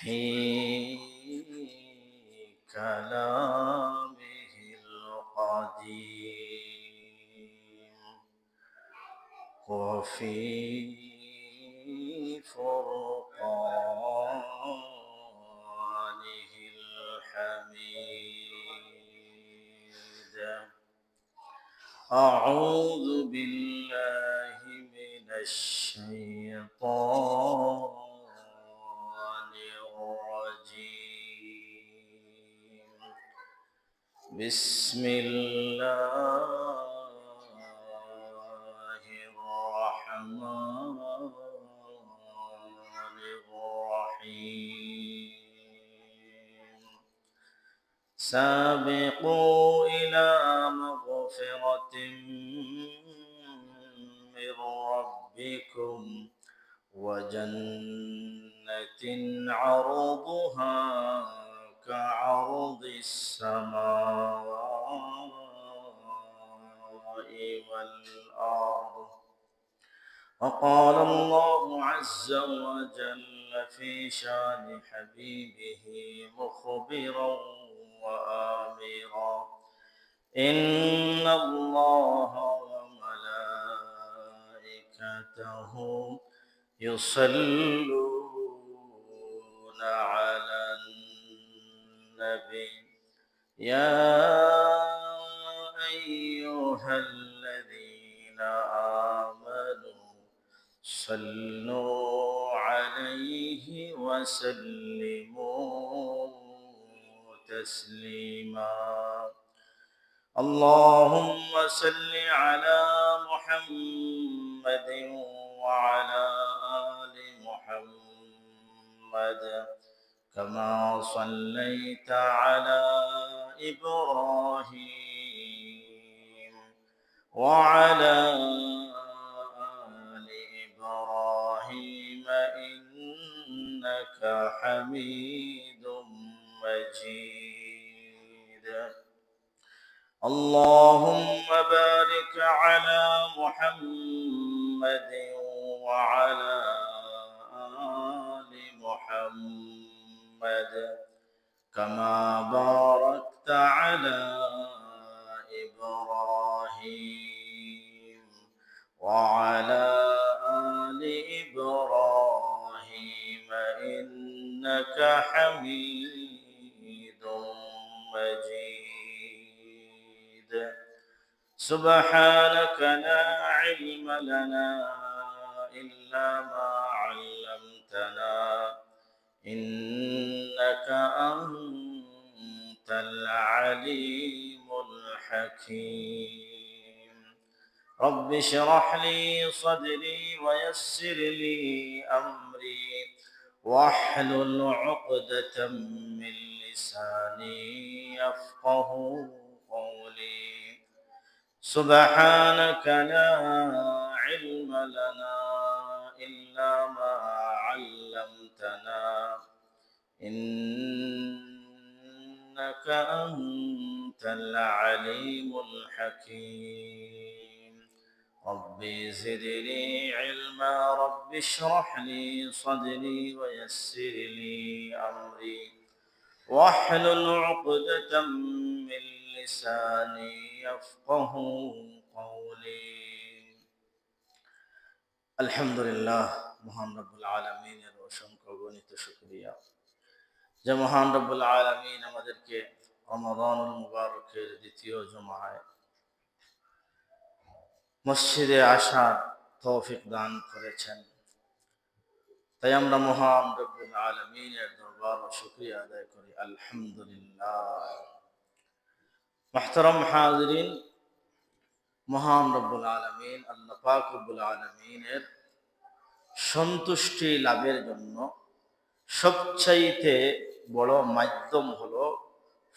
في كلامه القديم وفي فرقانه الحميد. أعوذ بالله من الشيطان الرجيم. بسم الله الرحمن الرحيم. سابقوا إلى مغفرة من ربكم وجنة عرضها كعرض السماء والأرض. وقال الله عز وجل في شان حبيبه مخبرا وآمرا: إن الله وملائكته يصلون على النبي يا أيها الذين آمنوا صلوا عليه وسلموا تسليما. اللهم صل على محمد وعلى آل محمد كما صليت على إبراهيم وعلى آل إبراهيم إنك حميد مجيد. اللهم بارك على محمد وعلى آل محمد كما باركت على إبراهيم وعلى آل إبراهيم إنك حميد مجيد. سبحانك لا علم لنا إلا ما علمتنا إنك أنت العليم الحكيم. رب اشرح لي صدري ويسر لي أمري واحلل عقدة من لساني يفقه قولي. سبحانك لا علم لنا إلا ما علمتنا إنك أنت العليم الحكيم. ربي زدني علما رب اشرح لي صدري ويسر لي أمري واحلل عقدة من لساني يفقه قولي. আলহামদুলিল্লাহ, মহান রব্বুল আলামিনের অসংখ্য গণিত শুকরিয়া যে মহান রব্বুল আলামিন আমাদেরকে রমাদানুল মুবারকের দ্বিতীয় জুমায় মসজিদে আসার তৌফিক দান করেছেন। তাই আমরা মহান রব্বুল আলামিনের দরবার ও শুকরিয়া আদায় করি আলহামদুলিল্লাহ। মুহতারাম হাজিরিন, মহান রব্বুল আলামিন আল্লাহ পাক রব্বুল আলামিনের সন্তুষ্টি লাভের জন্য সবচাইতে বড় মাধ্যম হলো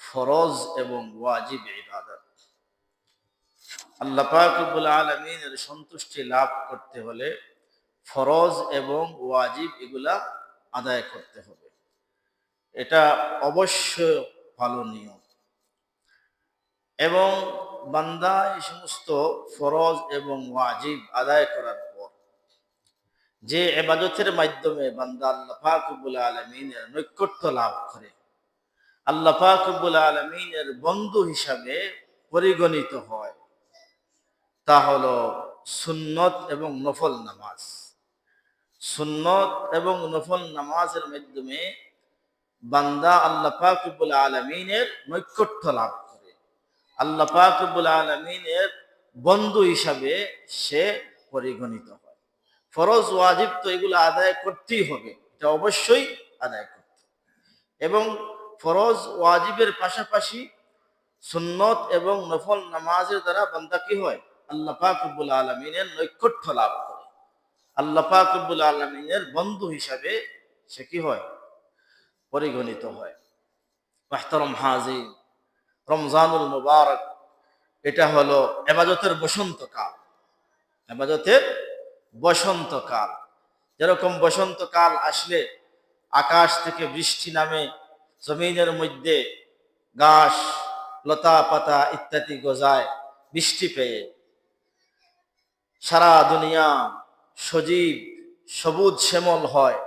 ফরজ এবং ওয়াজিব ইবাদত। আল্লাহ পাক রব্বুল আলামিনের সন্তুষ্টি লাভ করতে হলে ফরজ এবং ওয়াজিব এগুলা আদায় করতে হবে। এটা অবশ্য পালনীয় এবং বান্দা এই সমস্ত ফরজ এবং ওয়াজিব আদায় করার পর যে ইবাদতের মাধ্যমে বান্দা আল্লাহ পাক রব্বুল আলামিনের নৈকট্য লাভ করে, আল্লাহ পাক রব্বুল আলামিনের বন্ধু হিসাবে পরিগণিত হয়, তা হলো সুন্নত এবং নফল নামাজ। সুন্নত এবং নফল নামাজের মাধ্যমে বান্দা আল্লাহ পাক রব্বুল আলামিনের নৈকট্য লাভ করে, আল্লাহ পাক রব্বুল আলামিনের বন্ধু হিসাবে সে পরিগণিত হয়। ফরজ ওয়াজিব তো এগুলো আদায় করতেই হবে, এটা অবশ্যই আদায় করতে হবে। এবং ফরজ ওয়াজিবের পাশাপাশি সুন্নত এবং নফল নামাজের দ্বারা বান্দা কি হয়? আল্লাহ পাক রব্বুল আলামিনের নৈকট্য লাভ করে, আল্লাহ পাক রব্বুল আলামিনের বন্ধু হিসাবে সে কি হয়? পরিগণিত হয়। মুহতারাম হাজির, রমজানুল মুবারক এটা হলো ইবাদতের বসন্তকাল। ইবাদতের বসন্তকাল, যেরকম বসন্তকাল আসলে আকাশ থেকে বৃষ্টি নামে, জমিনের মধ্যে ঘাস লতা পাতা ইত্যাদি গজায় বৃষ্টি পেয়ে, সারা দুনিয়া সজীব সবুজ শ্যামল হয়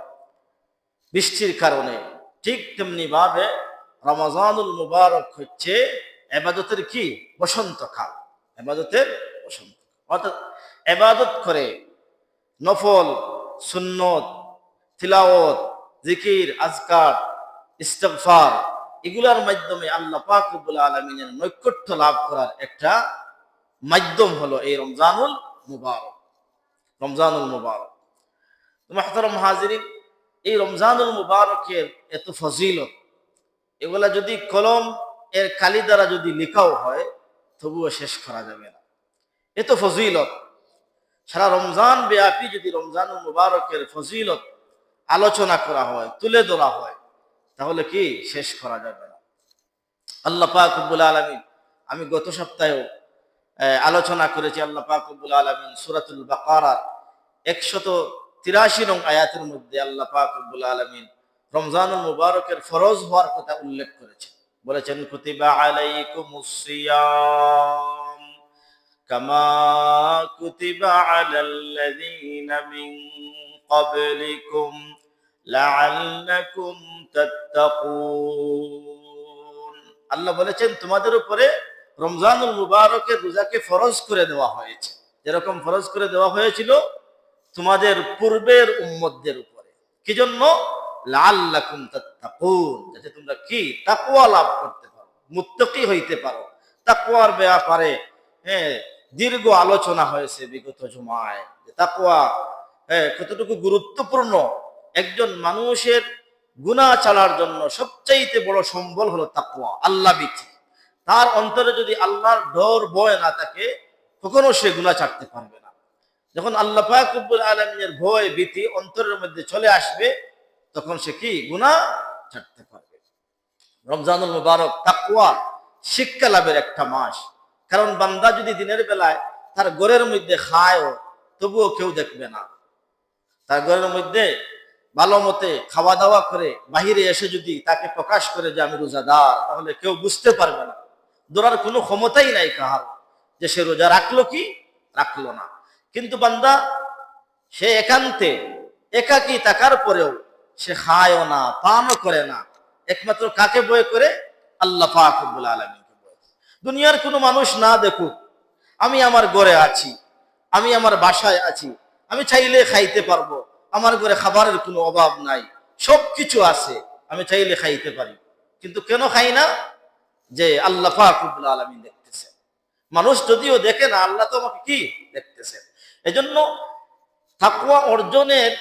বৃষ্টির কারণে, ঠিক তেমনি ভাবে রমজানুল মুবারক হচ্ছে ইবাদতের কি? বসন্তকাল, ইবাদতের বসন্ত। অর্থাৎ ইবাদত করে নফল, সুন্নত, তিলাওয়াত, জিকির, আজকার, ইস্তিগফার, এগুলার মাধ্যমে আল্লাহ পাক রব্বুল আলামিনের নৈকট্য লাভ করার একটা মাধ্যম হলো এই রমজানুল মুবারক। রমজানুল মুবারক, মুহতারাম হাজিরিন, এই রমজানুল মুবারকের এত ফজিলত, এগুলা যদি কলম এর কালি দ্বারা যদি লেখাও হয় তবুও শেষ করা যাবে না। এত ফজিলত সারা রমজান ব্যাপী যদি রমজানুল মুবারকের ফজিলত আলোচনা করা হয়, তুলে ধরা হয়, তাহলে কি শেষ করা যাবে না। আল্লাহ পাক রব্বুল আলামিন, আমি গত সপ্তাহেও আলোচনা করেছি, আল্লাহ পাক রব্বুল আলামিন সূরাতুল বাকারার 183 নং আয়াতের মধ্যে আল্লাহ পাক রব্বুল আলামিন রমজানুল মুবারকের ফরজ হওয়ার কথা উল্লেখ করেছেন। বলেছেন, কুতিবা আলাইকুমুস সিয়াম কামা কুতিবা আলাল্লাযীনা মিন ক্বাবলিকুম লাআল্লাকুম তাত্তাকুন। আল্লাহ বলেছেন, তোমাদের উপরে রমজানুল মুবারকের রোজাকে ফরজ করে দেওয়া হয়েছে, যেরকম ফরজ করে দেওয়া হয়েছিল তোমাদের পূর্বের উম্মতদের উপরে। কি জন্য? লাআল্লাকুম তাত্তাকুন, যাতে তোমরা কি? তাকওয়া লাভ করতে পারো, মুত্তাকি হইতে পারো। তাকওয়ার ব্যাপারে দীর্ঘ আলোচনা হয়েছে বিগত জুমায়, যে তাকওয়া কতটুকু গুরুত্বপূর্ণ। একজন মানুষের গুনাহ ছাড়ার জন্য সবচাইতে বড় সম্বল হলো তাকওয়া, আল্লাহ ভীতি। তার অন্তরে যদি আল্লাহর ডর ভয় না থাকে, কখনো সে গুনাহ ছাড়তে পারবে না। যখন আল্লাহ পাক রব্বুল আলামিনের ভয় ভীতি অন্তরের মধ্যে চলে আসবে, তখন সে কি? গুনাহ ছাড়তে পারবে। রমজানুল মুবারক তাকওয়া শিক্ষা লাভের একটা মাস। কারণ বান্দা যদি দিনের বেলায় তার ঘরের মধ্যে খায়, তবুও কেউ দেখবে না। তার ঘরের মধ্যে ভালো মতে খাওয়া দাওয়া করে বাহিরে এসে যদি তাকে প্রকাশ করে যে আমি রোজাদার, তাহলে কেউ বুঝতে পারবে না। ধরার কোনো ক্ষমতাই নাই কাহার যে সে রোজা রাখলো কি রাখলো না। কিন্তু বান্দা সে একান্তে একাকী থাকার পরেও সে খায়ও না, পানও করে না, একমাত্র কাকে ভয় করে? আল্লাহ পাক রব্বুল আলামিনকে ভয়। দুনিয়ার কোনো মানুষ না দেখুক, আমি আমার ঘরে আছি, আমি আমার বাসায় আছি, আমি চাইলে খাইতে পারবো, আমার ঘরে খাবারের কোনো অভাব নাই, সবকিছু আছে, আমি চাইলে খাইতে পারি, কিন্তু কেন খাই না? যে আল্লাহ পাক রব্বুল আলামিন দেখতেছে। মানুষ যদিও দেখে না, আল্লাহ তো আমাকে কি দেখতেছে। এজন্য তাকওয়া অর্জনের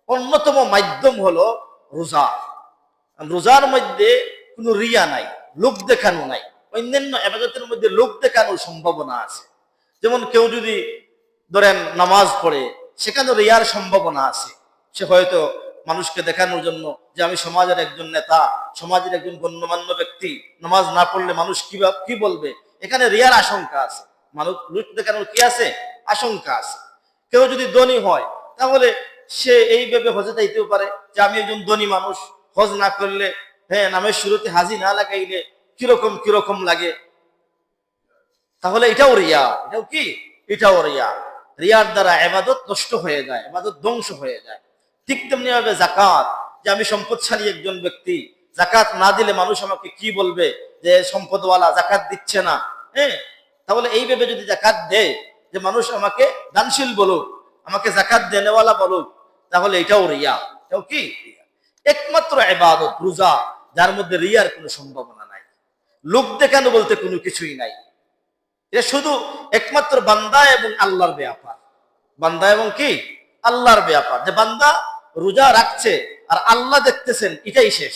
অন্যতম মাধ্যম হলো রোজা। রোজার মধ্যে কোনো রিয়া নাই, লোক দেখানো নাই। অন্যান্য ইবাদতের মধ্যে লোক দেখানোর সম্ভাবনা আছে। যেমন কেউ যদি ধরেন নামাজ পড়ে, সেখানে রিয়ার সম্ভাবনা আছে। সে হয়তো মানুষকে দেখানোর জন্য যে আমি সমাজের একজন নেতা, সমাজের একজন গণ্যমান্য ব্যক্তি, নামাজ না পড়লে মানুষ কি বলবে, এখানে রিয়ার আশঙ্কা আছে। মানুষ লোক দেখানোর কি আছে? আশঙ্কা আছে। কেউ যদি ধনী হয়, তাহলে সে এইভাবে হজে যাইতেও পারে যে আমি একজন ধনী মানুষ, হজ না করলে, নামের শুরুতে হাজি না লাগাইলে কিরকম কিরকম লাগে, তাহলে এটাও রিয়া। এটাও কি? এটাও রিয়া। রিয়ার দ্বারা ইবাদত নষ্ট হয়ে যায়, ইবাদত ধ্বংস হয়ে যায়। ঠিক তেমনি ভাবে যাকাত, যে আমি সম্পদশালী একজন ব্যক্তি, যাকাত না দিলে মানুষ আমাকে কি বলবে, যে সম্পদওয়ালা যাকাত দিচ্ছে না। হ্যাঁ, তাহলে এইভাবে যদি যাকাত দেয়, যে মানুষ আমাকে দানশীল বলুক, আমাকে যাকাত দেনেওয়ালা বলুক, তাহলে এটাও রিয়া। এটাও কি? একমাত্র ইবাদত রোজা, যার মধ্যে রিয়ার কোনো সম্ভাবনা নাই, লোক দেখানো বলতে কোনো কিছুই নাই। এটা শুধু একমাত্র বান্দা এবং আল্লাহর ব্যাপার। বান্দা এবং কি আল্লাহর ব্যাপার। যে বান্দা রোজা রাখছে আর আল্লাহ দেখতেছেন, এটাই শেষ।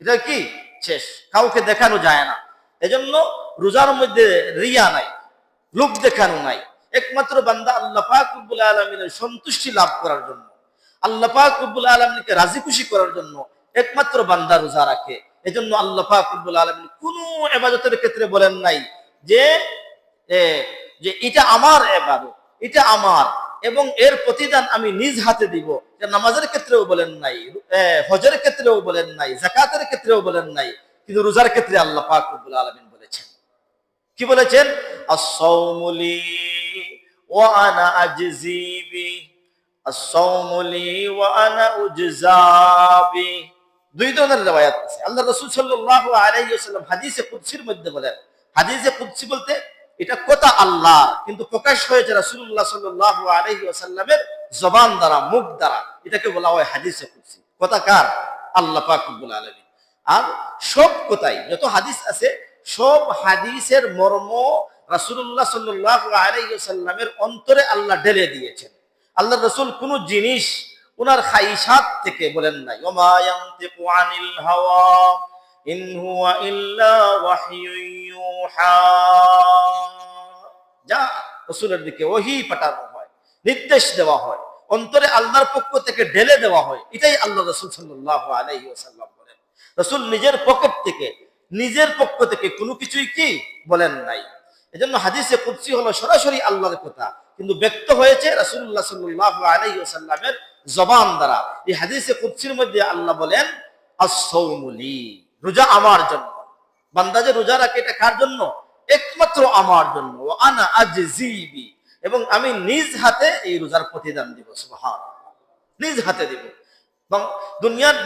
এটা কি শেষ, কাউকে দেখানো যায় না। এজন্য রোজার মধ্যে রিয়া নাই, লোক দেখানো নাই। একমাত্র বান্দা আল্লাহ পাক রব্বুল আলামিনের সন্তুষ্টি লাভ করার জন্য, আল্লাহ পাক রব্বুল আলামিনকে রাজি খুশি করার জন্য একমাত্র বান্দা রোজা রাখে। এজন্য আল্লাহ পাক রব্বুল আলামিন কোন ইবাদতের ক্ষেত্রে বলেন নাই যে যে এটা আমার ইবাদত, এটা আমার এবং এর প্রতিদান আমি নিজ হাতে দিব। নামাজের ক্ষেত্রেও বলেন নাই, হজের ক্ষেত্রেও বলেন নাই, যাকাতের ক্ষেত্রেও বলেন নাই, কিন্তু রোজার ক্ষেত্রে আল্লাহ পাক রব্বুল আলামিন বলেছেন। কি বলেছেন? আস-সাওমু লি ওয়া আনা আজজি বি, আস-সাওমু লি ওয়া আনা উজজা বি। দুই ধরনের riwayat আছে। আল্লাহ রাসূল সাল্লাল্লাহু আলাইহি ওয়াসাল্লাম হাদিসে কুদসির মধ্যে বলেন, হাদিসে কুদসি বলতে এটা কথা আল্লাহ, কিন্তু প্রকাশ হয়েছে রাসূলুল্লাহ সাল্লাল্লাহু আলাইহি ওয়াসাল্লামের জবান দ্বারা, মুখ দ্বারা। এটাকে বলা হয় হাদিসে কুদসি। কথা কার? আল্লাহ পাক রব্বুল আলামিন। আর সব কথাই, যত হাদিস আছে, সব হাদিসের মর্ম রাসূলুল্লাহ সাল্লাল্লাহু আলাইহি ওয়াসাল্লামের অন্তরে আল্লাহ ঢেলে দিয়েছেন। আল্লাহ রাসূল কোন জিনিস উনার খাইশাত থেকে বলেন নাই। ওমা ইয়ানতিকু আনিল হাওয়া ইন হুয়া ইল্লা ওয়াহয়ুন ইউহা। যা রাসূলের দিকে ওহী পাঠানো হয়, নির্দেশ দেওয়া হয়, অন্তরে আল্লাহর পক্ষ থেকে ঢেলে দেওয়া হয়। এটাই আল্লাহ রাসূল সাল্লাল্লাহু আলাইহি ওয়াসাল্লাম বলেন। রাসূল নিজের পকেট থেকে, নিজের পক্ষ থেকে কোনো কিছুই কি বলেন নাই। এজন্য হাদিসে কুদসি হলো সরাসরি আল্লাহর কথা, কিন্তু ব্যক্ত হয়েছে রাসূলুল্লাহ সাল্লাল্লাহু আলাইহি ওয়াসাল্লামের জবান দ্বারা। এই হাদিসে কুদসির মধ্যে আল্লাহ বলেন আস-সাওমু লি, রোজা আমার জন্য। বান্দা যে রোজা রাখে, এটা কার জন্য? একমাত্র আমার জন্য। ওয়া আনা আজজি বি, এবং আমি নিজ হাতে এই রোজার প্রতিদান দিব। সুবহানাল্লাহ, নিজ হাতে দিব। এবং দুনিয়ার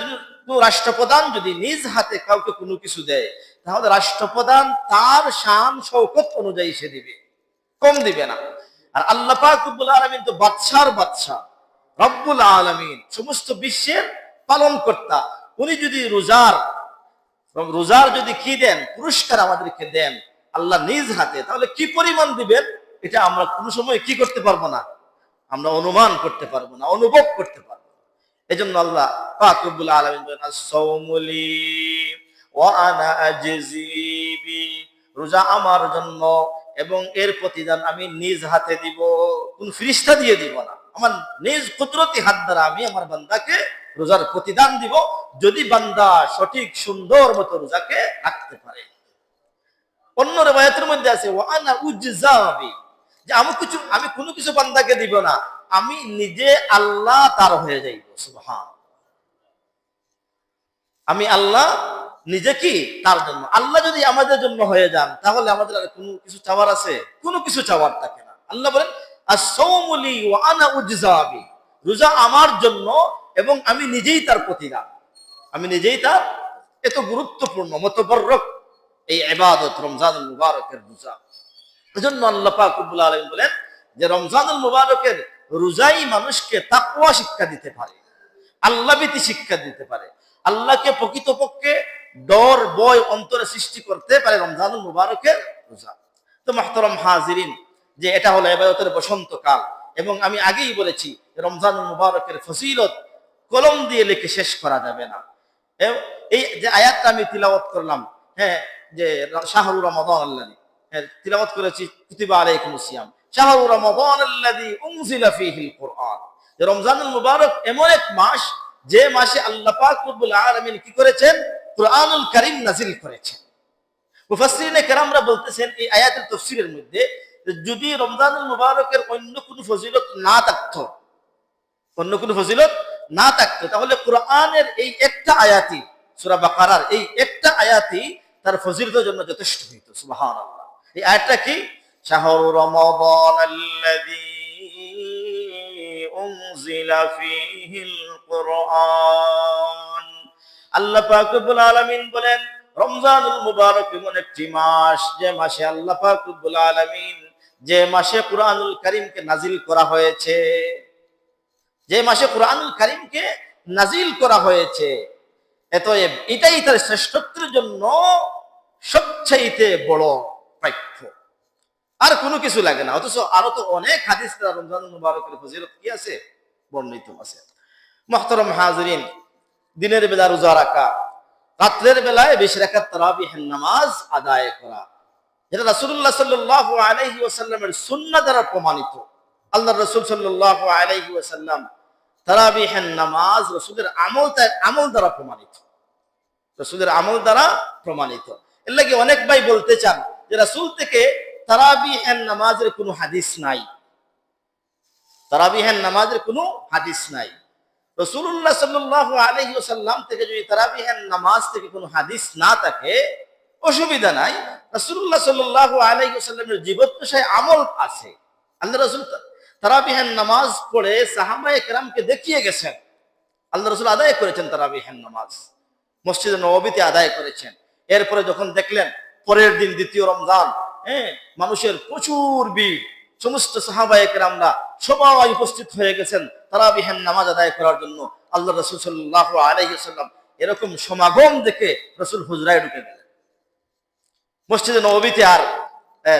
রাষ্ট্রপ্রধান যদি নিজ হাতে কাউকে কোনো কিছু দেয়, তাহলে রাষ্ট্রপ্রধান তার শান শৌকত অনুযায়ী সে দিবে, কম দিবে না। আর আল্লাহ পাক রব্বুল আলামিন তো বাদশার বাদশা, রব্বুল আলামিন, সমস্ত বিশ্বের পালন কর্তা। উনি যদি রোজার যদি কি দেন, পুরস্কার আমাদেরকে দেন আল্লাহ নিজ হাতে, তাহলে কি পরিমাণ দিবেন এটা আমরা কোনো সময় কি করতে পারবো না, আমরা অনুমান করতে পারবো না, অনুভব করতে পারবো। এজন্য আল্লাহ পাক রব্বুল আলামিন বলেন আস-সাওমু লি ওয়া আনা আজজি বি, রোজা আমার জন্য এবং এর প্রতিদান আমি নিজ হাতে দিব। কোন ফেরেশতা দিয়ে দিব না, আমার নিজ কুদরতি হাত দ্বারা আমি আমার বান্দাকে রোজার প্রতিদান দিব, যদি বান্দা সঠিক সুন্দর মতো রোজাকে রাখতে পারে। অন্য riwayatর মধ্যে আছে ওয়া আনা উজজা বি, যে আমি কোনো কিছু বান্দাকে দিব না, আমি নিজে আল্লাহ তার হয়ে যাইব। সুবহানাল্লাহ, আমি আল্লাহ নিজে কি তার জন্য। আল্লাহ যদি আমাদের জন্য হয়ে যান, তাহলে আমাদের আর কোনো কিছু চাওয়ার আছে? কোনো কিছু চাওয়ার থাকে না। আল্লাহ বলেন আস-সাওমু লি ওয়া আনা উজজা বি, রোজা আমার জন্য এবং আমি নিজেই তার প্রতিদান, আমি নিজেই তার। এত গুরুত্বপূর্ণ মুতাবাররক এই ইবাদত রমজানুল মুবারকের রোজা। এজন্য আল্লাহ পাক রব্বুল আলামিন বলেন যে রমজানুল মুবারকের রোজাই মানুষকে তাকওয়া শিক্ষা দিতে পারে, আল্লাহভীতি শিক্ষা দিতে পারে, আল্লাহকে প্রকৃতপক্ষে ডর ভয় অন্তরে সৃষ্টি করতে পারে রমজানুল মুবারকের রোজা। তো মুহতারাম হাজিরিন, যে এটা হলো ইবাদতের বসন্তকাল, এবং আমি আগেই বলেছি রমজানুল মুবারকের ফজিলত কলম দিয়ে লিখে শেষ করা যাবে না। এই যে আয়াতটা আমি তিলাওয়াত করলাম, হ্যাঁ, যে শাহরু রমাদান আল্লাযী, হ্যাঁ, তিলাওয়াত করেছি কুতিবা আলাইকুমুস সিয়াম শাহরু রমাদান আল্লাযী উনজিলা ফীহিল কুরআন। যে রমজানুল মুবারক এমন এক মাস, যে মাসে আল্লাহ পাক রব্বুল আলামিন কি করেছেন? কুরআনুল কারীম নাজিল করেছেন। মুফাসসিরিনে কেরামরা বলতেছেন এই আয়াতের তাফসীরের মধ্যে, যদি রমজানুল মুবারকের অন্য কোনো ফজিলত না থাকতো, অন্য কোনো ফজিলত না থাকতো, তাহলে কোরআনের এই একটা আয়াতই, সূরা বাকারার এই একটা আয়াতই তার ফজিলতের জন্য যথেষ্ট হইতো। সুবহানাল্লাহ। এই আয়াতটা কি? শাহরু রমাদান আল্লাযী أنزل فيه القرآن আল্লাহ পাক রব্বুল আলামিন বলেন রমজানুল মুবারক এমন একটি মাস যে মাসে আল্লাহ পাক রব্বুল আলামিন যে মাসে কুরআনুল কারীমকে নাজিল করা হয়েছে, যে মাসে কুরআনুল কারীমকে নাজিল করা হয়েছে, এটাই তার শ্রেষ্ঠত্বের জন্য সবচাইতে বড় প্রাপ্য, আর কোনো কিছু লাগে না। অথচ আরো তো অনেক হাদিস রমজানুল মুবারকের ফজিলত কি আছে, বর্ণিত আছে। মুহতারাম হাজিরিন, দিনের বেলা রোজা রাখা, রাত্রের বেলায় 20 রাকাত তারাবিহের নামাজ আদায় করা, এটা রাসূলুল্লাহ সাল্লাল্লাহু আলাইহি ওয়াসাল্লামের সুন্নাহ দ্বারা প্রমাণিত। আল্লাহর রাসূল সাল্লাল্লাহু আলাইহি ওয়াসাল্লাম তারাবিহের নামাজ রাসূলের আমল দ্বারা প্রমাণিত, রাসূলের আমল দ্বারা প্রমাণিত। এর লাগি অনেক ভাই বলতে চান যে রাসূল থেকে তারাবিহের নামাজের কোনো হাদিস নাই, তারাবিহের নামাজের কোনো হাদিস নাই। রাসূলুল্লাহ সাল্লাল্লাহু আলাইহি ওয়াসাল্লাম থেকে যদি তারাবিহের নামাজ থেকে কোনো হাদিস না থাকে অসুবিধা নাই, রাসূলুল্লাহ সাল্লাল্লাহু আলাইহি ওয়াসাল্লামের জীবদ্দশায় আমল আছে। আল্লাহ রাসূল তারাবিহের নামাজ পড়ে সাহাবায়ে কেরামকে দেখিয়ে গেছেন, আল্লাহ রাসূল আদায় করেছেন তারাবিহের নামাজ, মসজিদে নববীতে আদায় করেছেন। এরপরে যখন দেখলেন পরের দিন দ্বিতীয় রমজান, মানুষের প্রচুর ভিড়, সমস্ত সাহাবায়ে কেরামরা সবাই উপস্থিত হয়ে গেছেন তারাবিহের নামাজ আদায় করার জন্য। আল্লাহ রাসূল সাল্লাল্লাহু আলাইহি ওয়াসাল্লাম এরকম সমাগম দেখে রাসূল হুজরায় ঢুকে গেলেন, মসজিদে নববীতে আর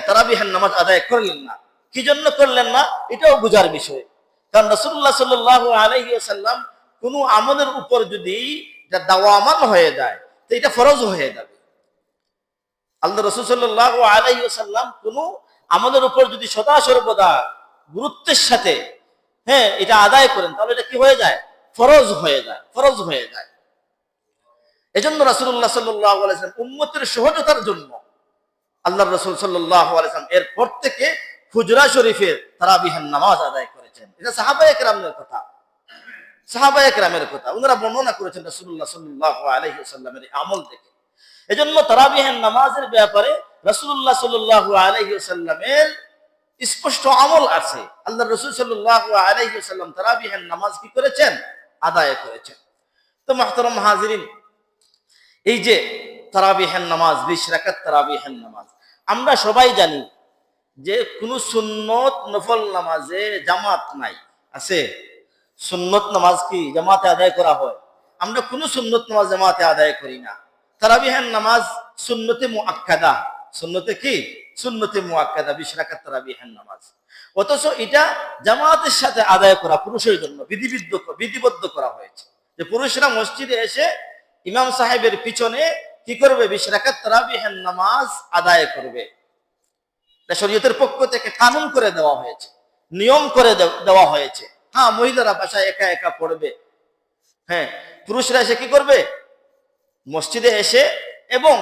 তারাবিহের নামাজ আদায় করলেন না। কি জন্য করলেন না এটাও বুঝার বিষয়, কারণ রাসূলুল্লাহ সাল্লাল্লাহু আলাইহি ওয়াসাল্লাম কোনো আমলের উপর যদি এটা দাওয়ামান হয়ে যায় তো এটা ফরজ হয়ে যাবে। আল্লাহ রাসূল সাল্লাল্লাহু আলাইহি ওয়াসাল্লাম কোনো আমলের উপর যদি সদা সর্বদা গুরুত্বের সাথে এটা আদায় করেন তাহলে এটা কি হয়ে যায়, ফরজ হয়ে যায়, ফরজ হয়ে যায়। এজন্য রাসূলুল্লাহ সাল্লাল্লাহু আলাইহি ওয়াসাল্লাম উম্মতের সহজতার জন্য আল্লাহর রাসূল সাল্লাল্লাহু আলাইহি ওয়াসাল্লাম এরপর থেকে হুজরা শরীফের তারাবিহের নামাজ আদায় করেছেন। এটা সাহাবায়ে কেরামের কথা, সাহাবায়ে কেরামের কথা, ওনারা বর্ণনা করেছেন রাসূলুল্লাহ সাল্লাল্লাহু আলাইহি ওয়াসাল্লামের আমল থেকে। এজন্য তারাবিহের নামাজের ব্যাপারে রাসূলুল্লাহ সাল্লাল্লাহু আলাইহি ওয়াসাল্লামের স্পষ্ট আমল আছে। আল্লাহর রাসূল সাল্লাল্লাহু আলাইহি ওয়াসাল্লাম তারাবিহের নামাজ কি করেছেন, আদায় করেছেন। তো মুহতারাম হাজিরিন, এই যে তারাবিহের নামাজ 20 রাকাত তারাবিহের নামাজ, আমরা সবাই জানি যে কোনো সুন্নত নফল নামাজে জামাত নাই, আছে? সুন্নত নামাজ কি জামাতে আদায় করা হয়? আমরা কোনো সুন্নত নামাজ জামাতে আদায় করি না। তারাবিহের নামাজ সুন্নতে মুআক্কাদা, সুন্নতে কি, সুন্নতে মুআক্কাদা 20 রাকাত তারাবিহের নামাজ। অথচ এটা জামাতের সাথে আদায় করা পুরুষের জন্য বিধিবদ্ধ করা হয়েছে, যে পুরুষরা মসজিদে এসে ইমাম সাহেবের পিছনে কি করবে, 20 রাকাত তারাবিহের নামাজ আদায় করবে। শরীয়তের পক্ষ থেকে কানুন করে দেওয়া হয়েছে, নিয়ম করে দেওয়া হয়েছে। হ্যাঁ, মহিলারা বাসায় একা একা পড়বে, পুরুষরা এসে কি করবে, মসজিদে এসে। এবং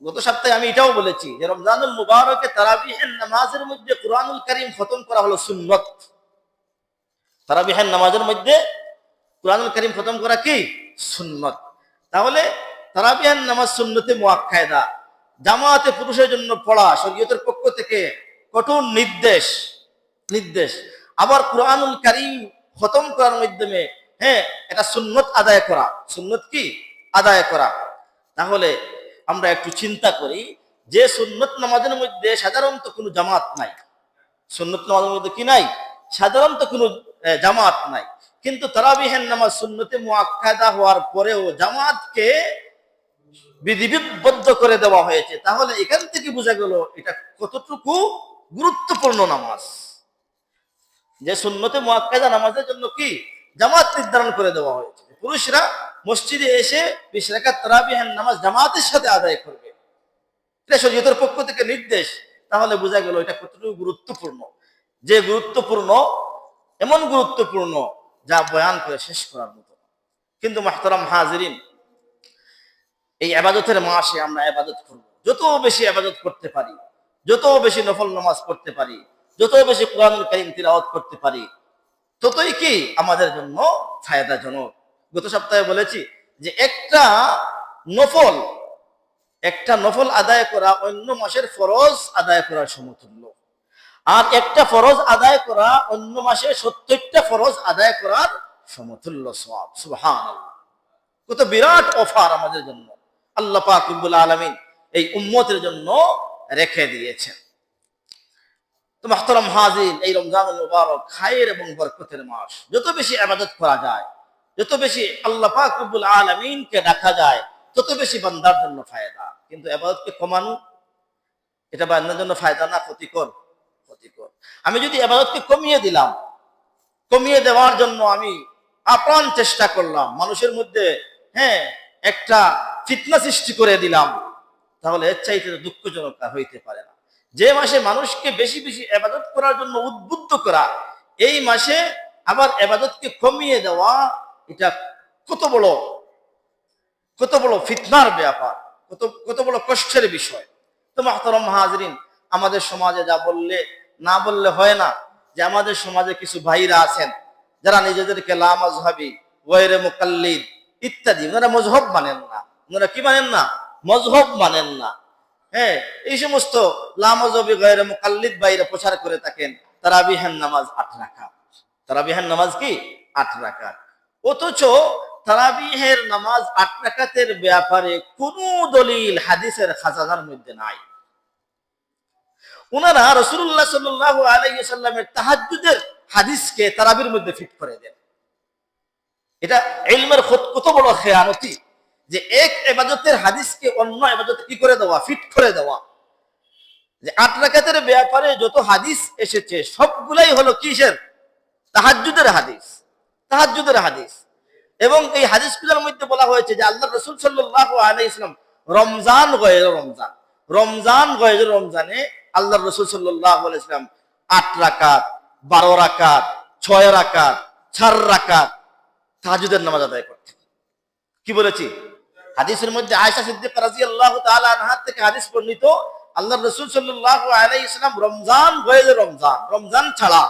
গত সপ্তাহে আমি এটাও বলেছি যে রমজানুল মুবারকে তারাবিহের নামাজের মধ্যে কুরআনুল কারীম খতম করা হলো সুন্নত। তারাবিহের নামাজের মধ্যে কুরআনুল কারীম খতম করা কি সুন্নত। তাহলে তারাবিহের নামাজ সুন্নতে মুআক্কাদা, জামাতে পুরুষের জন্য পড়া শরীয়তের পক্ষ থেকে কঠোর নির্দেশ। আবার কুরআনুল কারীম খতম করার মাধ্যমে এটা সুন্নত আদায় করা, সুন্নত কি আদায় করা। তাহলে আমরা একটু চিন্তা করি যে সুন্নত নামাজের মধ্যে সাধারণত কোনো জামাত নাই, সুন্নত নামাজের মধ্যে কি নাই, সাধারণত কোনো জামাত নাই, কিন্তু তারাবিহের নামাজ সুন্নতে মুআক্কাদা হওয়ার পরেও জামাতকে বিধিবদ্ধ করে দেওয়া হয়েছে। তাহলে এখান থেকে বোঝা গেল এটা কতটুকু গুরুত্বপূর্ণ নামাজ, যে সুন্নতে মুআক্কাদা নামাজের জন্য কি জামাত নির্ধারণ করে দেওয়া হয়েছে। পুরুষরা মসজিদে এসে 20 রাকাত তারাবিহের নামাজ জামাতের সাথে আদায় করবে, এটা শরীয়তের পক্ষ থেকে নির্দেশ। তাহলে বোঝা গেল এটা কতটুকু গুরুত্বপূর্ণ, যে গুরুত্বপূর্ণ, এমন গুরুত্বপূর্ণ যা বয়ান করে শেষ করার মতো। কিন্তু মুহতারাম হাজিরিন, এই ইবাদতের মাসে আমরা ইবাদত করব, যত বেশি ইবাদত করতে পারি, যত বেশি নফল নামাজ পড়তে পারি, যত বেশি কুরআনুল কারীম তিলাওয়াত করতে পারি, ততই কি আমাদের জন্য ফায়দাজনক। গত সপ্তাহে বলেছি যে একটা নফল আদায় করা অন্য মাসের ফরজ আদায় করার সমতুল্য। আর একটা ফরজ আদায় করা অন্য মাসে 70টা ফরজ আদায় করার সমতুল্য সওয়াব। সুবহানাল্লাহ, কত বিরাট অফার আমাদের জন্য আল্লাহ পাক রব্বুল আলামিন এই উম্মতের জন্য রেখে দিয়েছেন। তো মুহতারাম হাজিরিন, এই রমজানুল মুবারক খায়ের এবং বরকতের মাস। যত বেশি ইবাদত করা যায়, যত বেশি আল্লাহ পাক রব্বুল আলামিনকে ডাকা যায়, তত বেশি বান্দার জন্য ফায়দা। কিন্তু ইবাদতকে কমানো, এটা বান্দার জন্য ফায়দা না ক্ষতিকর? ক্ষতিকর। আমি যদি ইবাদতকে কমিয়ে দিলাম, কমিয়ে দেওয়ার জন্য আমি আপ্রাণ চেষ্টা করলাম, মানুষের মধ্যে একটা ফিতনা সৃষ্টি করে দিলাম, তাহলে এর চাইতে দুঃখজনক হইতে পারে না। যে মাসে মানুষকে বেশি বেশি ইবাদত করার জন্য উদ্বুদ্ধ করা, এই মাসে আবার ইবাদতকে কমিয়ে দেওয়া, এটা কত বড় ফিতনার ব্যাপার, কত বড় কষ্টের বিষয়। তো মুহতারাম হাজিরিন, আমাদের সমাজে যা না বললে হয় না, যে আমাদের সমাজে কিছু ভাইরা আছেন যারা নিজেদেরকে লা মাযহাবী, গায়রে মুকাল্লিদ ইত্যাদি, ওনারা মযহব মানেন না। ওনারা কি মানেন না? মযহব মানেন না। এই সমস্ত লা মাযহাবী গায়রে মুকাল্লিদ ভাইরা প্রচার করে থাকেন তারাবিহের নামাজ 8 রাকাত। তারাবিহের নামাজ কি? 8 রাকাত। অথচ তারাবিহের নামাজ 8 রাকাতের ব্যাপারে কোনো দলিল হাদিসের খাজানার মধ্যে নাই। ওনারা রাসূলুল্লাহ সাল্লাল্লাহু আলাইহি ওয়াসাল্লামের তাহাজ্জুদের হাদিসকে তারাবির মধ্যে ফিট করে দেন। এটা ইলমের কত বড় খেয়ানতি, যে এক ইবাদতের হাদিসকে অন্য ইবাদতে কি করে দেওয়া? ফিট করে দেওয়া। যে 8 রাকাতের ব্যাপারে যত হাদিস এসেছে সবগুলাই হলো কিসের? তাহাজ্জুদের হাদিস। তাহাজ্জুদের হাদিস। এবং এই হাদিসগুলোর মধ্যে বলা হয়েছে যে আল্লাহ রাসূল সাল্লাল্লাহু আলাইহি ওয়াসাল্লাম রমজান গয়রে রমজানে আল্লাহ রাসূল সাল্লাল্লাহু আলাইহি ওয়াসাল্লাম 8 রাকাত, 12 রাকাত, 6 রাকাত, 4 রাকাত তাহাজ্জুদের নামাজ আদায় করতেন। কি বলেছি? হাদিসের মধ্যে আয়েশা সিদ্দিকা রাদিয়াল্লাহু তাআলা আনহা থেকে হাদিস বর্ণিত, আল্লাহ রাসূল সাল্লাল্লাহু আলাইহি ওয়াসাল্লাম রমজান ছাড়া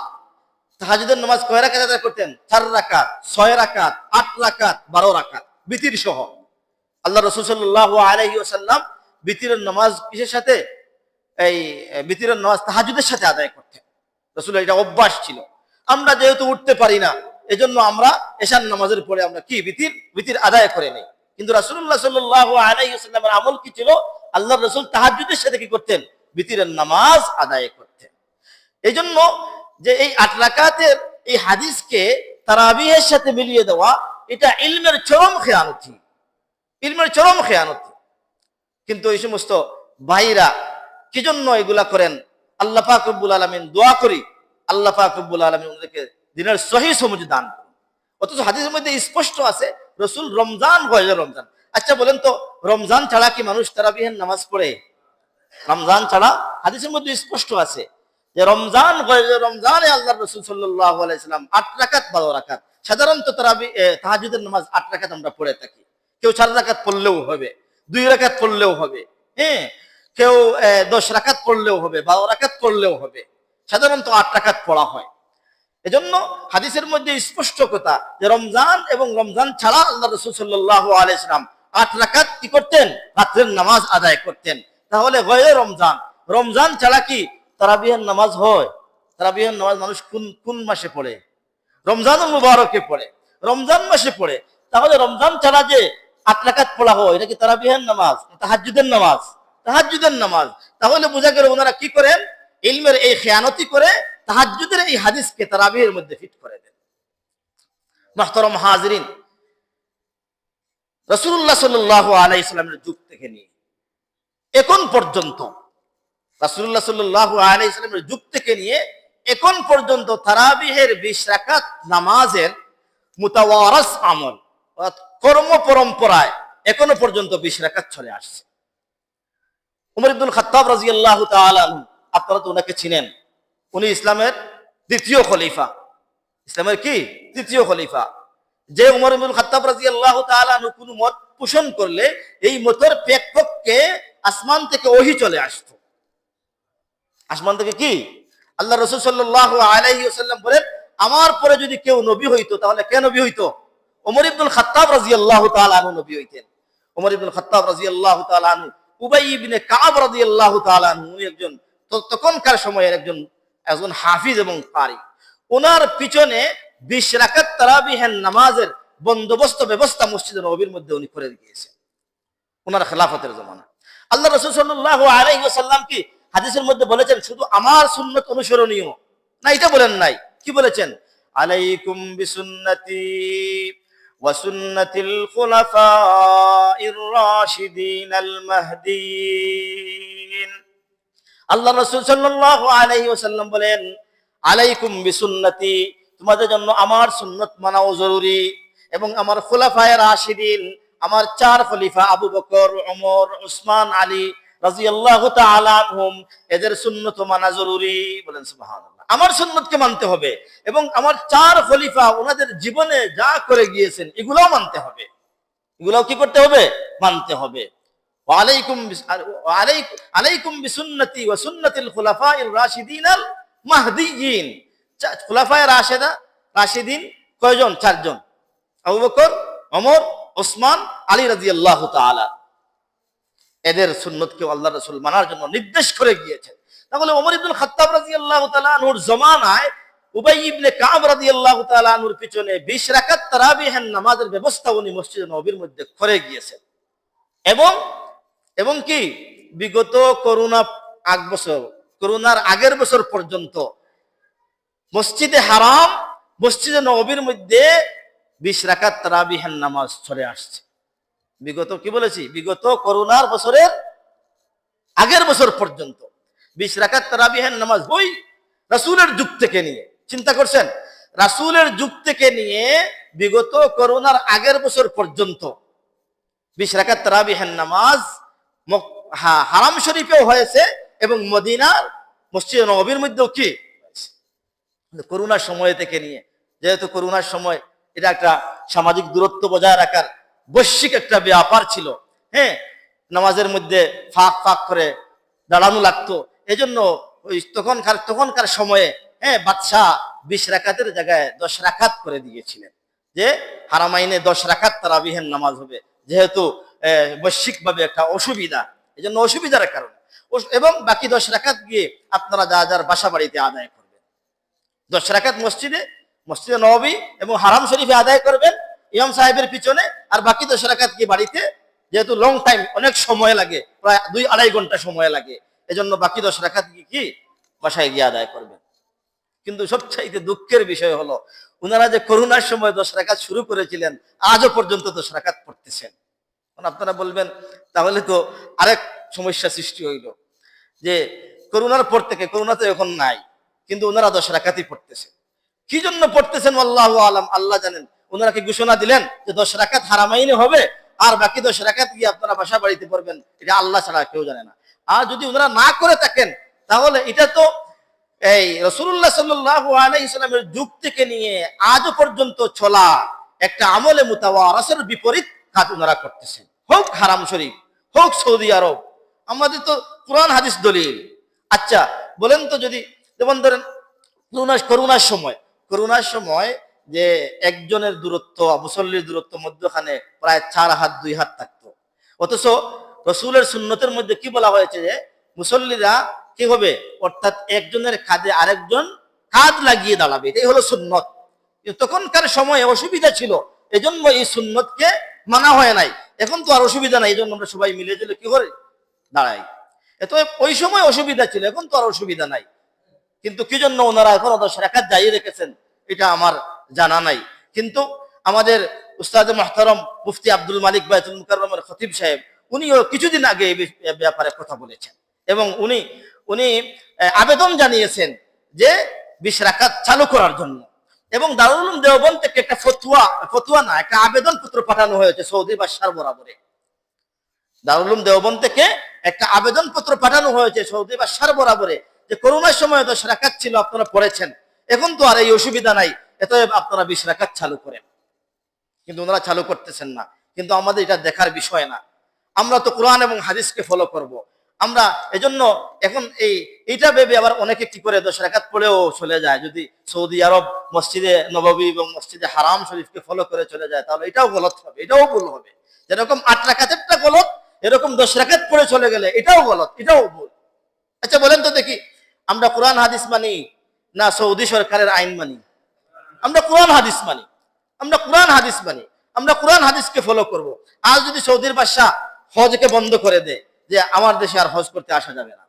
তাহাজ্জুদের নামাজ কয় রাকাত আদায় করতেন? 4 রাকাত, 6 রাকাত, 8 রাকাত, 12 রাকাত, বিতির সহ। আল্লাহ রাসূল সাল্লাল্লাহু আলাইহি ওয়াসাল্লাম বিতিরের নামাজ কিসের সাথে? এই বিতিরের নামাজ তাহাজ্জুদের সাথে আদায় করতেন। রাসূলের এটা অভ্যাস ছিল। আমরা যেহেতু উঠতে পারি না, এজন্য আমরা এশার নামাজের পরে আমরা কি বিতির আদায় করে নেই। কিন্তু রাসূলুল্লাহ সাল্লাল্লাহু আলাইহি ওয়াসাল্লামের আমল কি ছিল? আল্লাহর রাসূল তাহাজ্জুদের সাথে কি করতেন? বিতিরের নামাজ আদায় করতেন। এজন্য যে এই 8 রাকাতের এই হাদিসকে তারাবিহের সাথে মিলিয়ে দেওয়া, এটা ইলমের চরম খেয়ানতি। কিন্তু এই সমস্ত ভাইরা কি জন্য এগুলা করেন? আল্লাহ পাক রব্বুল আলামিন দোয়া করি, আল্লাহ পাক রব্বুল আলামিন ওদেরকে দিনের সহিহ সমঝ দান করুন। অথচ হাদিসের মধ্যে স্পষ্ট আছে রাসূল রমজান রমজান। আচ্ছা বলেন তো, রমজান ছাড়া কি মানুষ তারাবিহের নামাজ পড়ে? রমজান ছাড়া হাদিসের মধ্যে স্পষ্ট আছে যে রমজানে আল্লাহ রাসূল সাল্লাল্লাহু আলাইহি ওয়াসাল্লাম 8 রাকাত, 12 রাকাত। সাধারণত তাহাজ্জুদের নামাজ 8 রাকাত আমরা পড়ে থাকি। কেউ 4 রাকাত পড়লেও হবে, 2 রাকাত পড়লেও হবে, কেউ 10 রাকাত পড়লেও হবে, 12 রাকাত পড়লেও হবে। সাধারণত 8 রাকাত পড়া হয়। এজন্য হাদিসের মধ্যে স্পষ্ট কথা যে রমজান এবং রমজান ছাড়া আল্লাহ রাসূল সাল্লাল্লাহু আলাইহি ওয়াসাল্লাম 8 রাকাত কি করতেন? রাতের নামাজ আদায় করতেন। তাহলে গয়রে রমজান ছাড়া কি তারাবিহের নামাজ হয়? তারাবিহের নামাজ মানুষ কোন মাসে পড়ে? রমজানুল মুবারকে পড়ে, রমজান মাসে পড়ে। তাহলে রমজান ছাড়া যে 8 রাকাত পড়া হয়, এটা কি তারাবিহের নামাজ? তাহাজ্জুদের নামাজ? তাহাজ্জুদের নামাজ। তাহলে বোঝা গেল ওনারা কি করেন? ইলমের এই খেয়ানতি করে তাহাজ্জুদের এই হাদিসকে তারাবিহের মধ্যে ফিট করে দেন। মুহতারাম হাজিরিন, রাসূলুল্লাহ সাল্লাল্লাহু আলাইহি ওয়াসাল্লামের যুগ থেকে নিয়ে এখন পর্যন্ত, রাসূলুল্লাহ সাল্লাল্লাহু আলাইহি ওয়াসাল্লামের যুগ থেকে নিয়ে এখন পর্যন্ত তারাবিহের 20 রাকাত নামাজের মুতাওয়ারাস আমল, কর্ম পরম্পরায় এখনো পর্যন্ত 20 রাকাত চলে আসছে। উমর ইবনুল খাত্তাব রাদিয়াল্লাহু তাআলা আনহু, আপনারা তো ওনাকে চিনেন, উনি ইসলামের দ্বিতীয় খলিফা। ইসলামের কি? তৃতীয় খলিফা। যে উমর ইবনুল খাত্তাব রাদিয়াল্লাহু তাআলা আনহু কোন মত পোষণ করলে এই মতের প্রেক্ষকে আসমান থেকে ওহী চলে আসতো। আসমান থেকে কি? আল্লাহ রাসূল সাল্লাল্লাহু আলাইহি ওয়াসাল্লাম বলেন, আমার পরে যদি কেউ নবী হইতো তাহলে কে নবী হইতো? উমর ইবনুল খাত্তাব রাদিয়াল্লাহু তাআলা আনহু নবী হইতেন। উমর ইবনুল খাত্তাব রাদিয়াল্লাহু তাআলা আনহু, উবাই ইবনে কাব রাদিয়াল্লাহু তাআলা আনহু, উনি একজন তখনকার সময়ের একজন একজন হাফিজ এবং কারি, ওনার পিছনে 20 রাকাত তারাবিহের নামাজের বন্দোবস্ত ব্যবস্থা মসজিদে নববীর মধ্যে উনি করে দিয়েছেন ওনার খেলাফতের জমানা। আল্লাহ রাসূল সাল্লাল্লাহু আলাইহি ওয়াসাল্লাম কি হাদিসের মধ্যে বলেছেন শুধু আমার সুন্নাত অনুসরণীয় না, এটা বলেন নাই। কি বলেছেন? আলাইকুম বিসুন্নতি ওয়া সুন্নাতিল খুলাফাইর রাশিদিনাল মাহদিয়িন। আল্লাহ রাসূল সাল্লাল্লাহু আলাইহি ওয়াসাল্লাম বলেন, আলাইকুম বিসুন্নতি, তোমাদের জন্য আমার সুন্নাত মানাও জরুরি, এবং আমার খুলাফায়ে রাশিদিন, আমার 4 খলিফা আবু বকর, ওমর, উসমান, আলী রাদিয়াল্লাহু তাআলা আনহুম, এদের সুন্নাত মানা জরুরি। বলেন সুবহানাল্লাহ। আমার সুন্নাতকে মানতে হবে এবং আমার 4 খলিফা ওনাদের জীবনে যা করে গিয়েছেন এগুলোও মানতে হবে। এগুলোও কি করতে হবে? মানতে হবে। আলাইকুম বিসুন্নতি ওয়া সুন্নাতিল খুলাফাইর রাশিদিনাল মাহদিয়িন। খুলাফায়ে রাশিদিন কয়জন? 4 জন, আবু বকর, ওমর, ওসমান, আলী রাদিয়াল্লাহু তাআলা। এদের সুন্নতকে আল্লাহ রাসূল মানার জন্য নির্দেশ করে গিয়েছেন। তাহলে ওমর ইবনুল খাত্তাব রাদিয়াল্লাহু তাআলা আনহুর জমানায় উবাই ইবনে কাব রাদিয়াল্লাহু তাআলা আনহুর পিছনে 20 রাকাত তারাবিহের নামাজের ব্যবস্থা উনি মসজিদে নববীর মধ্যে করে গিয়েছেন। এবং কি বিগত করোনার আগের বছর পর্যন্ত মসজিদে হারাম, মসজিদে নববীর মধ্যে 20 রাকাত তারাবিহের নামাজ চলে আসছে। বিগত করোনার বছরের আগের বছর পর্যন্ত 20 রাকাত তারাবিহের নামাজ ওই রাসূলের যুগ থেকে নিয়ে, চিন্তা করছেন, রাসূলের যুগ থেকে নিয়ে বিগত করোনার আগের বছর পর্যন্ত 20 রাকাত তারাবিহের নামাজ হারাম শরীফেও হয়েছে এবং মদিনার মসজিদে নববীর মধ্যেও কি করোনার সময় থেকে নিয়ে, যেহেতু করোনার সময় এটা একটা সামাজিক দূরত্ব বজায় রাখার বৈশ্বিক একটা ব্যাপার ছিল, হ্যাঁ, নামাজের মধ্যে ফাঁক করে দাঁড়ানো লাগতো। এজন্য ওই তখনকার সময়ে বাদশাহ 20 রাকাতের জায়গায় 10 রাকাত করে দিয়েছিলেন, যে হারামাইনে 10 রাকাত তারাবিহের নামাজ হবে, যেহেতু বৈশ্বিকভাবে একটা অসুবিধা, এজন্য অসুবিধার কারণে, এবং বাকি 10 রাকাত গিয়ে আপনারা যার বাসা বাড়িতে আদায় করবেন। 10 রাকাত মসজিদে নববী এবং হারাম শরীফে আদায় করবেন ইমাম সাহেবের পিছনে, আর বাকি 10 রাকাত গিয়ে বাড়িতে, যেহেতু লং টাইম, অনেক সময় লাগে, প্রায় 2-2.5 ঘন্টা সময় লাগে, এজন্য বাকি 10 রাকাত কি বাসায় গিয়ে আদায় করবেন। কিন্তু সবচাইতে দুঃখের বিষয় হলো ওনারা যে করোনার সময় 10 রাকাত শুরু করেছিলেন, আজও পর্যন্ত 10 রাকাত পড়তেছেন। আপনারা বলবেন তাহলে তো আরেক সমস্যা সৃষ্টি হইল, যে করোনার পর থেকে, করোনা তো এখন নাই, কিন্তু ওনারা 10 রাকাতই পড়তেছে। কি জন্য পড়তেছেন আল্লাহু আলাম, আল্লাহ জানেন। ওনারা কি ঘোষণা দিলেন যে 10 রাকাত হারামাইনে হবে আর বাকি 10 রাকাত গিয়ে আপনারা বাসা বাড়িতে পড়বেন? এটা আল্লাহ ছাড়া কেউ জানে না। আর যদি ওনারা না করে থাকেন তাহলে এটা তো এই রাসূলুল্লাহ সাল্লাল্লাহু আলাইহি সাল্লামের যুগ থেকে নিয়ে আজও পর্যন্ত চলা একটা আমলে মুতাওয়ারাসের বিপরীত কাজ ওনারা করতেছেন, হোক হারাম শরীফ, হোক সৌদি আরব। আমাদের তো কোরআন হাদিস দলিল। আচ্ছা বলেন তো, যদি যেমন ধরেন করোনার সময় যে একজনের দূরত্ব, মুসল্লির দূরত্ব মধ্যখানে প্রায় 4 হাত 2 হাত থাকতো, অথচ রাসূলের সুন্নতের মধ্যে কি বলা হয়েছে যে মুসল্লিরা কি হবে, অর্থাৎ একজনের কাঁধে আরেকজন কাঁধ লাগিয়ে দাঁড়াবে, এটাই হলো সুন্নত। তখনকার সময়ে অসুবিধা ছিল, এজন্য এই সুন্নতকে মানা হয় নাই। এখন তো আর অসুবিধা নাই, এজন্য আমরা সবাই মিলে জেলে কি করে দাঁড়াই। এত ওই সময় অসুবিধা ছিল, এখন তো আর অসুবিধা নাই। কিন্তু কি জন্য ওনারা এখন 10 রাকাত জারি রেখেছেন এটা আমার জানা নাই। কিন্তু আমাদের উস্তাদ মুহতারাম মুফতি আব্দুল মালিক বায়তুল মুকাররমের খতিব সাহেব, উনিও কিছুদিন আগে এই ব্যাপারে কথা বলেছেন এবং উনি আবেদন জানিয়েছেন যে 20 রাকাত চালু করার জন্য, এবং দারুল উলুম দেওবন্দ থেকে একটা ফতোয়া না, একটা আবেদন পত্র পাঠানো হয়েছে সৌদি বাদশার বরাবরে। দারুল উলুম দেওবন্দ থেকে একটা আবেদন পত্র পাঠানো হয়েছে সৌদি বাদশার বরাবরে, যে করোনার সময় 10 রাকাত ছিল, আপনারা পড়েছেন, এখন তো আর এই অসুবিধা নাই, এতএব আপনারা 20 রাকাত চালু করেন। কিন্তু ওনারা চালু করতেছেন না। কিন্তু আমাদের এটা দেখার বিষয় না, আমরা তো কোরআন এবং হাদিসকে ফলো করব। আমরা এজন্য এখন এইটা ভেবে আবার অনেকে কি করে 10 রাকাত পড়েও চলে যায়, যদি সৌদি আরব মসজিদে নববী এবং মসজিদে হারাম শরীফকে ফলো করে চলে যায়, তাহলে এটাও গলত হবে, এটাও ভুল হবে। যেরকম 8 রাকাতেরটা গলত, এরকম 10 রাকাত পড়ে চলে গেলে এটাও গলত, এটাও ভুল। আচ্ছা বলেন তো দেখি, আমরা কোরআন হাদিস মানি না সৌদি সরকারের আইন মানি? আমরা কোরআন হাদিস মানি, আমরা কোরআন হাদিস মানি, আমরা কোরআন হাদিসকে ফলো করব। আজ যদি সৌদির বাদশা হজকে বন্ধ করে দেয় যে আমার দেশে আর হজ করতে আসা যাবে না,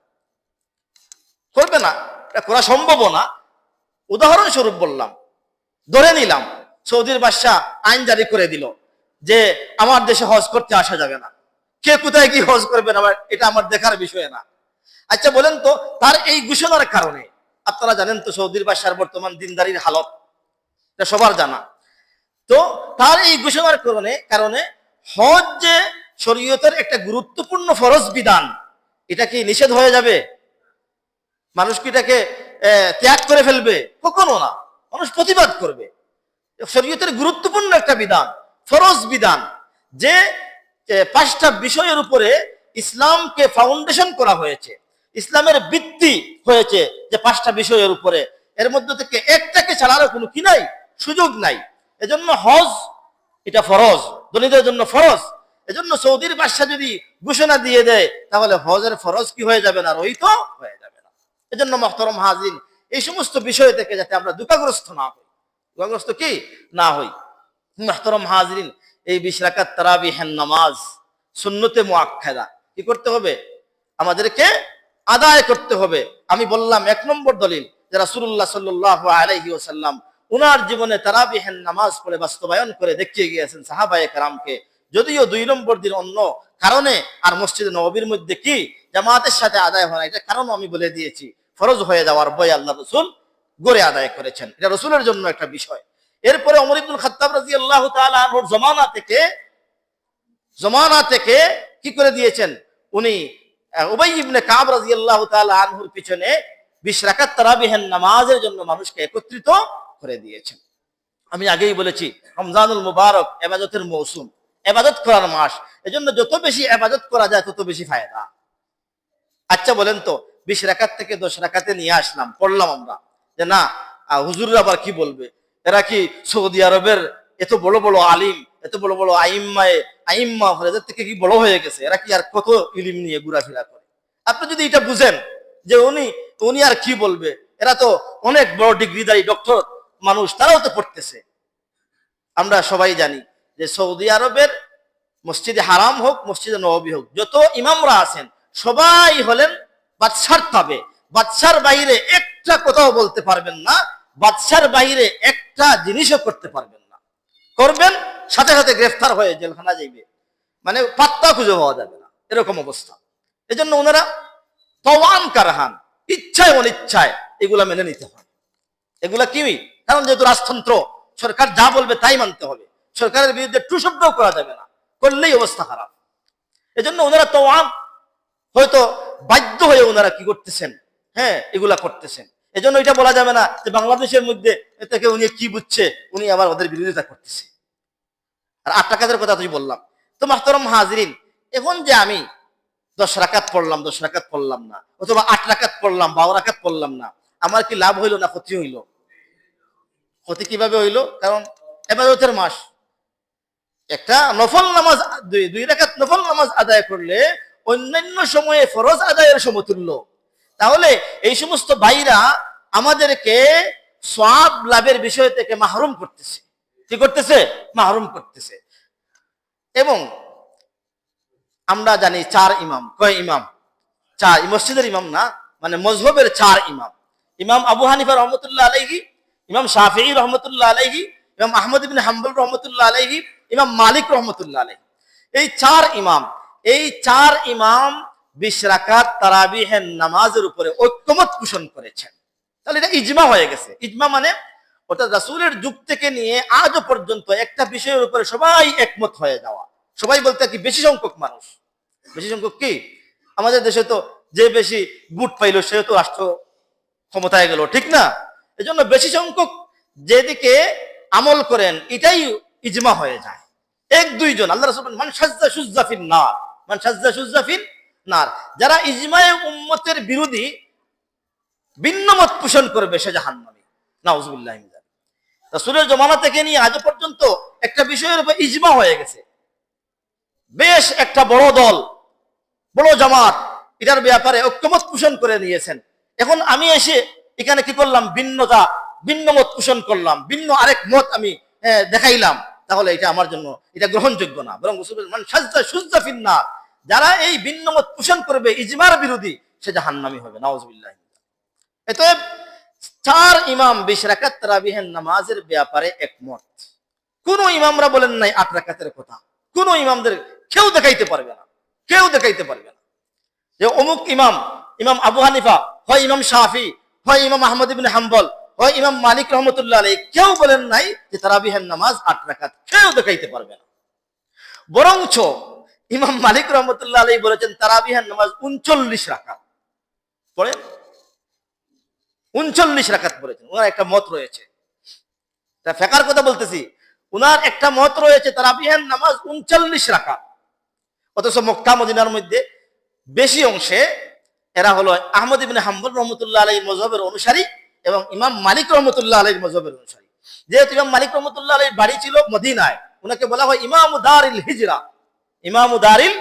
করবে না, এটা করা সম্ভব না। উদাহরণস্বরূপ বললাম, ধরে নিলাম সৌদির বাদশা আইন জারি করে দিল যে আমার দেশে হজ করতে আসা যাবে না। কে কোথায় কি হজ করবেন এটা আমার দেখার বিষয় না। আচ্ছা বলেন তো, তার এই ঘোষণার কারণে, আপনারা জানেন তো সৌদির বাদশার বর্তমান দিনদারির হালত, এটা সবার জানা। তো তার এই ঘোষণার কারণে হজ যে শরীয়তের একটা গুরুত্বপূর্ণ ফরজ বিধান, এটা কি নিষেধ হয়ে যাবে? মানুষ কি এটাকে ত্যাগ করে ফেলবে? কখনো না, মানুষ প্রতিবাদ করবে। শরীয়তের গুরুত্বপূর্ণ একটা বিধান, ফরজ বিধান, যে 5টা বিষয়ের উপরে ইসলামকে ফাউন্ডেশন করা হয়েছে, ইসলামের ভিত্তি হয়েছে যে 5টা বিষয়ের উপরে, এর মধ্যে থেকে একটাকে ছাড়ারও কোনো কি নাই, সুযোগ নাই। এজন্য হজ এটা ফরজ, ধনীদের জন্য ফরজ। এজন্য সৌদির বাদশা যদি ঘোষণা দিয়ে দেয় তাহলে হজের ফরজ কি হয়ে যাবে না, রহিত হয়ে যাবে না। এজন্য মুহতারাম হাজিরিন, এই সমস্ত বিষয় থেকে যাতে আমরা দুঃখগ্রস্ত না হই, দুঃখগ্রস্ত কি না হই। মুহতারাম হাজিরিন, এই 20 রাকাত তারাবিহের নামাজ সুন্নতে মুআক্কাদা কি করতে হবে? আমাদেরকে আদায় করতে হবে। আমি বললাম 1 নম্বর দলিল যে রাসূলুল্লাহ সাল্লাল্লাহু আলাইহি ওয়াসাল্লাম উনার জীবনে তারাবিহের নামাজ পড়ে বাস্তবায়ন করে দেখিয়ে গিয়েছেন সাহাবায়ে কেরামকে। যদিও 2 নম্বর দিন অন্য কারণে আর মসজিদে নববীর মধ্যে কি জামাতের সাথে আদায় হয় না, এটা কারণ আমি বলে দিয়েছি। ফরজ হয়ে যাওয়ার ভয়ে আল্লাহ রাসূল গড়ে আদায় করেছেন, এটা রাসূলের জন্য একটা বিষয়। এরপরে ওমর ইবনুল খাত্তাব রাদিয়াল্লাহু তাআলা আনহুর জমানা থেকে কি করে দিয়েছেন, উনি উবাই ইবনে কাব রাদিয়াল্লাহু তাআলা আনহুর পিছনে 20 রাকাত তারাবিহের নামাজের জন্য মানুষকে একত্রিত করে দিয়েছেন। আমি আগেই বলেছি রমজানুল মুবারক ইবাদতের মৌসুম, ইবাদত করার মাস। এজন্য যত বেশি ইবাদত করা যায় তত বেশি ফায়দা। আচ্ছা বলেন তো, 20 রাকাত থেকে 10 রাকাতে নিয়ে আসলাম, পড়লাম আমরা, যে না হুজুররা আবার কি বলবে, এরা কি সৌদি আরবের এত বড় বড় আলিম, এত বড় বড় আইম্মা এদের থেকে কি বড় হয়ে গেছে, এরা কি আর কত ইলম নিয়ে ঘোরাফেরা করে। আপনি যদি এটা বুঝেন যে উনি আর কি বলবে, এরা তো অনেক বড় ডিগ্রিধারী ডক্টর মানুষ, তারাও তো পড়তেছে। আমরা সবাই জানি যে সৌদি আরবের মসজিদে হারাম হোক, মসজিদে নববী হোক, যত ইমামরা আছেন সবাই হলেন বাদশার তাবে। বাদশার বাইরে একটা কথাও বলতে পারবেন না, বাদশার বাইরে একটা জিনিসও করতে পারবেন না। করবেন সাথে সাথে গ্রেফতার হয়ে জেলখানা যাইবে, মানে পাত্তা খুঁজে পাওয়া যাবে না, এরকম অবস্থা। এজন্য ওনারা তওয়ান কারহান, ইচ্ছায় অনিচ্ছায় এগুলা মেনে নিতে হয়। এগুলা কি, কারণ যেহেতু রাজতন্ত্র, সরকার যা বলবে তাই মানতে হবে, সরকারের বিরুদ্ধে টু শব্দও করা যাবে না, করলেই অবস্থা খারাপ। এজন্য ওনারা তওয়ান, হয়তো বাধ্য হয়ে ওনারা কি করতেছেন, এগুলা করতেছেন। এজন্য এটা বলা যাবে না যে বাংলাদেশের মধ্যে থেকে উনি কি বুঝছে, উনি আবার ওদের বিরোধিতা করতেছে। আর 8 রাকাতের কথা তুই বললাম। তো মুহতারাম হাজিরিন, এখন যে আমি 10 রাকাত পড়লাম, 10 রাকাত পড়লাম না, অথবা 8 রাকাত পড়লাম, 12 রাকাত পড়লাম না, আমার কি লাভ হইল না ক্ষতি হইল? ক্ষতি কিভাবে হইল? কারণ ইবাদতের মাস, একটা নফল নামাজ, 2 রাকাত নফল নামাজ আদায় করলে অন্যান্য সময়ে ফরজ আদায়ের সমতুল্য। তাহলে এই সমস্ত ভাইরা আমাদেরকে সওয়াব লাভের বিষয় থেকে মাহরুম করতেছে। কি করতেছে? মাহরুম করতেছে। এবং আমরা জানি 4 ইমাম, কয় ইমাম? 4। মসজিদের ইমাম না, মানে মযহবের 4 ইমাম। ইমাম আবু হানিফা রহমতুল্লাহ আলাইহি, ইমাম শাফিঈ রহমতুল্লাহ আলাইহি, ইমাম আহমদ ইবনে হাম্বল রহমতুল্লাহ আলাইহি, ইমাম মালিক রহমতুল্লাহ আলাইহি। এই 4 ইমাম 20 রাকাত তারাবিহের নামাজের উপরে ঐক্যমত পোষণ করেছেন। তাহলে এটা ইজমা হয়ে গেছে। ইজমা মানে অর্থাৎ রাসূলের যুগ থেকে নিয়ে আজও পর্যন্ত একটা বিষয়ের উপরে সবাই একমত হয়ে যাওয়া। সবাই বলতে কি, বেশি সংখ্যক মানুষ, বেশি সংখ্যক কি, আমাদের দেশে তো যে বেশি ভোট পাইলো সে তো রাষ্ট্র ক্ষমতায় গেল, ঠিক না? এজন্য বেশি সংখ্যক যেদিকে আমল করেন এটাই ইজমা হয়ে যায়। 1-2 জন, আল্লাহ রাসূল বলেন মান শাজ্জা শুজ্জা ফিন নার, মান শাজ্জা শুজ্জা ফিন নার, যারা ইজমায়ে উম্মতের বিরোধী ভিন্ন মত পোষণ করবে সে জাহান্নামী। নাউযুবিল্লাহি মিন যালিক। রাসূলের জমানা থেকে নিয়ে আজ পর্যন্ত একটা বিষয়ের উপর ইজমা হয়ে গেছে। বেশ একটা বড় দল, বড় জামাত এটার ব্যাপারে ঐক্যমত পোষণ করে নিয়েছেন। এখন আমি এসে এখানে কি করলাম, ভিন্ন মত পোষণ করলাম, ভিন্ন আরেক মত আমি দেখাইলাম, তাহলে এটা আমার জন্য এটা গ্রহণযোগ্য না। বরং যারা এই ভিন্ন মত পোষণ করবে, ইজমার বিরোধী, সে জাহান্নামী হবে, নাউজুবিল্লাহ। অতএব 4 ইমাম 20 রাকাত তারাবিহের নামাজের ব্যাপারে একমত। কোন ইমামরা বলেন নাই 8 রাকাতের কথা, কোন ইমামদের কেউ দেখাইতে পারবে না, কেউ দেখাইতে পারবে না যে অমুক ইমাম আবু হানিফা হয়, ইমাম শাফি হয়, ইমাম আহমদ ইবনে হাম্বল হয়, ইমাম মালিক রহমতুল্লাহ আলাইহি, কেউ বলেন নাই যে তারাবিহের নামাজ 8 রাকাত, কেউ দেখাইতে পারবে না। বরঞ্চ ইমাম মালিক রহমতুল্লাহ আলাইহি বলেছেন তারাবিহের নামাজ 39 রাকাত পড়েন, 39 রাকাত পড়েছেন। ওনার একটা মত রয়েছে, তা ফিকহের কথা বলতেছি, ওনার একটা মত রয়েছে তারাবিহের নামাজ 39 রাকাত। অথচ মক্কা মদিনার মধ্যে বেশি অংশে এরা হলো আহমদ ইবনে হাম্বল রহমতুল্লাহ আলাইহির মাযহাবের অনুসারী এবং ইমাম মালিক রহমতুল্লাহ আলাইহির মাযহাবের অনুসারী। যেহেতু ইমাম মালিক রহমতুল্লাহ আলাইহির বাড়ি ছিল মদিনায়, ওনাকে বলা হয় ইমামু দারিল হিজরা, ইমামু দারিল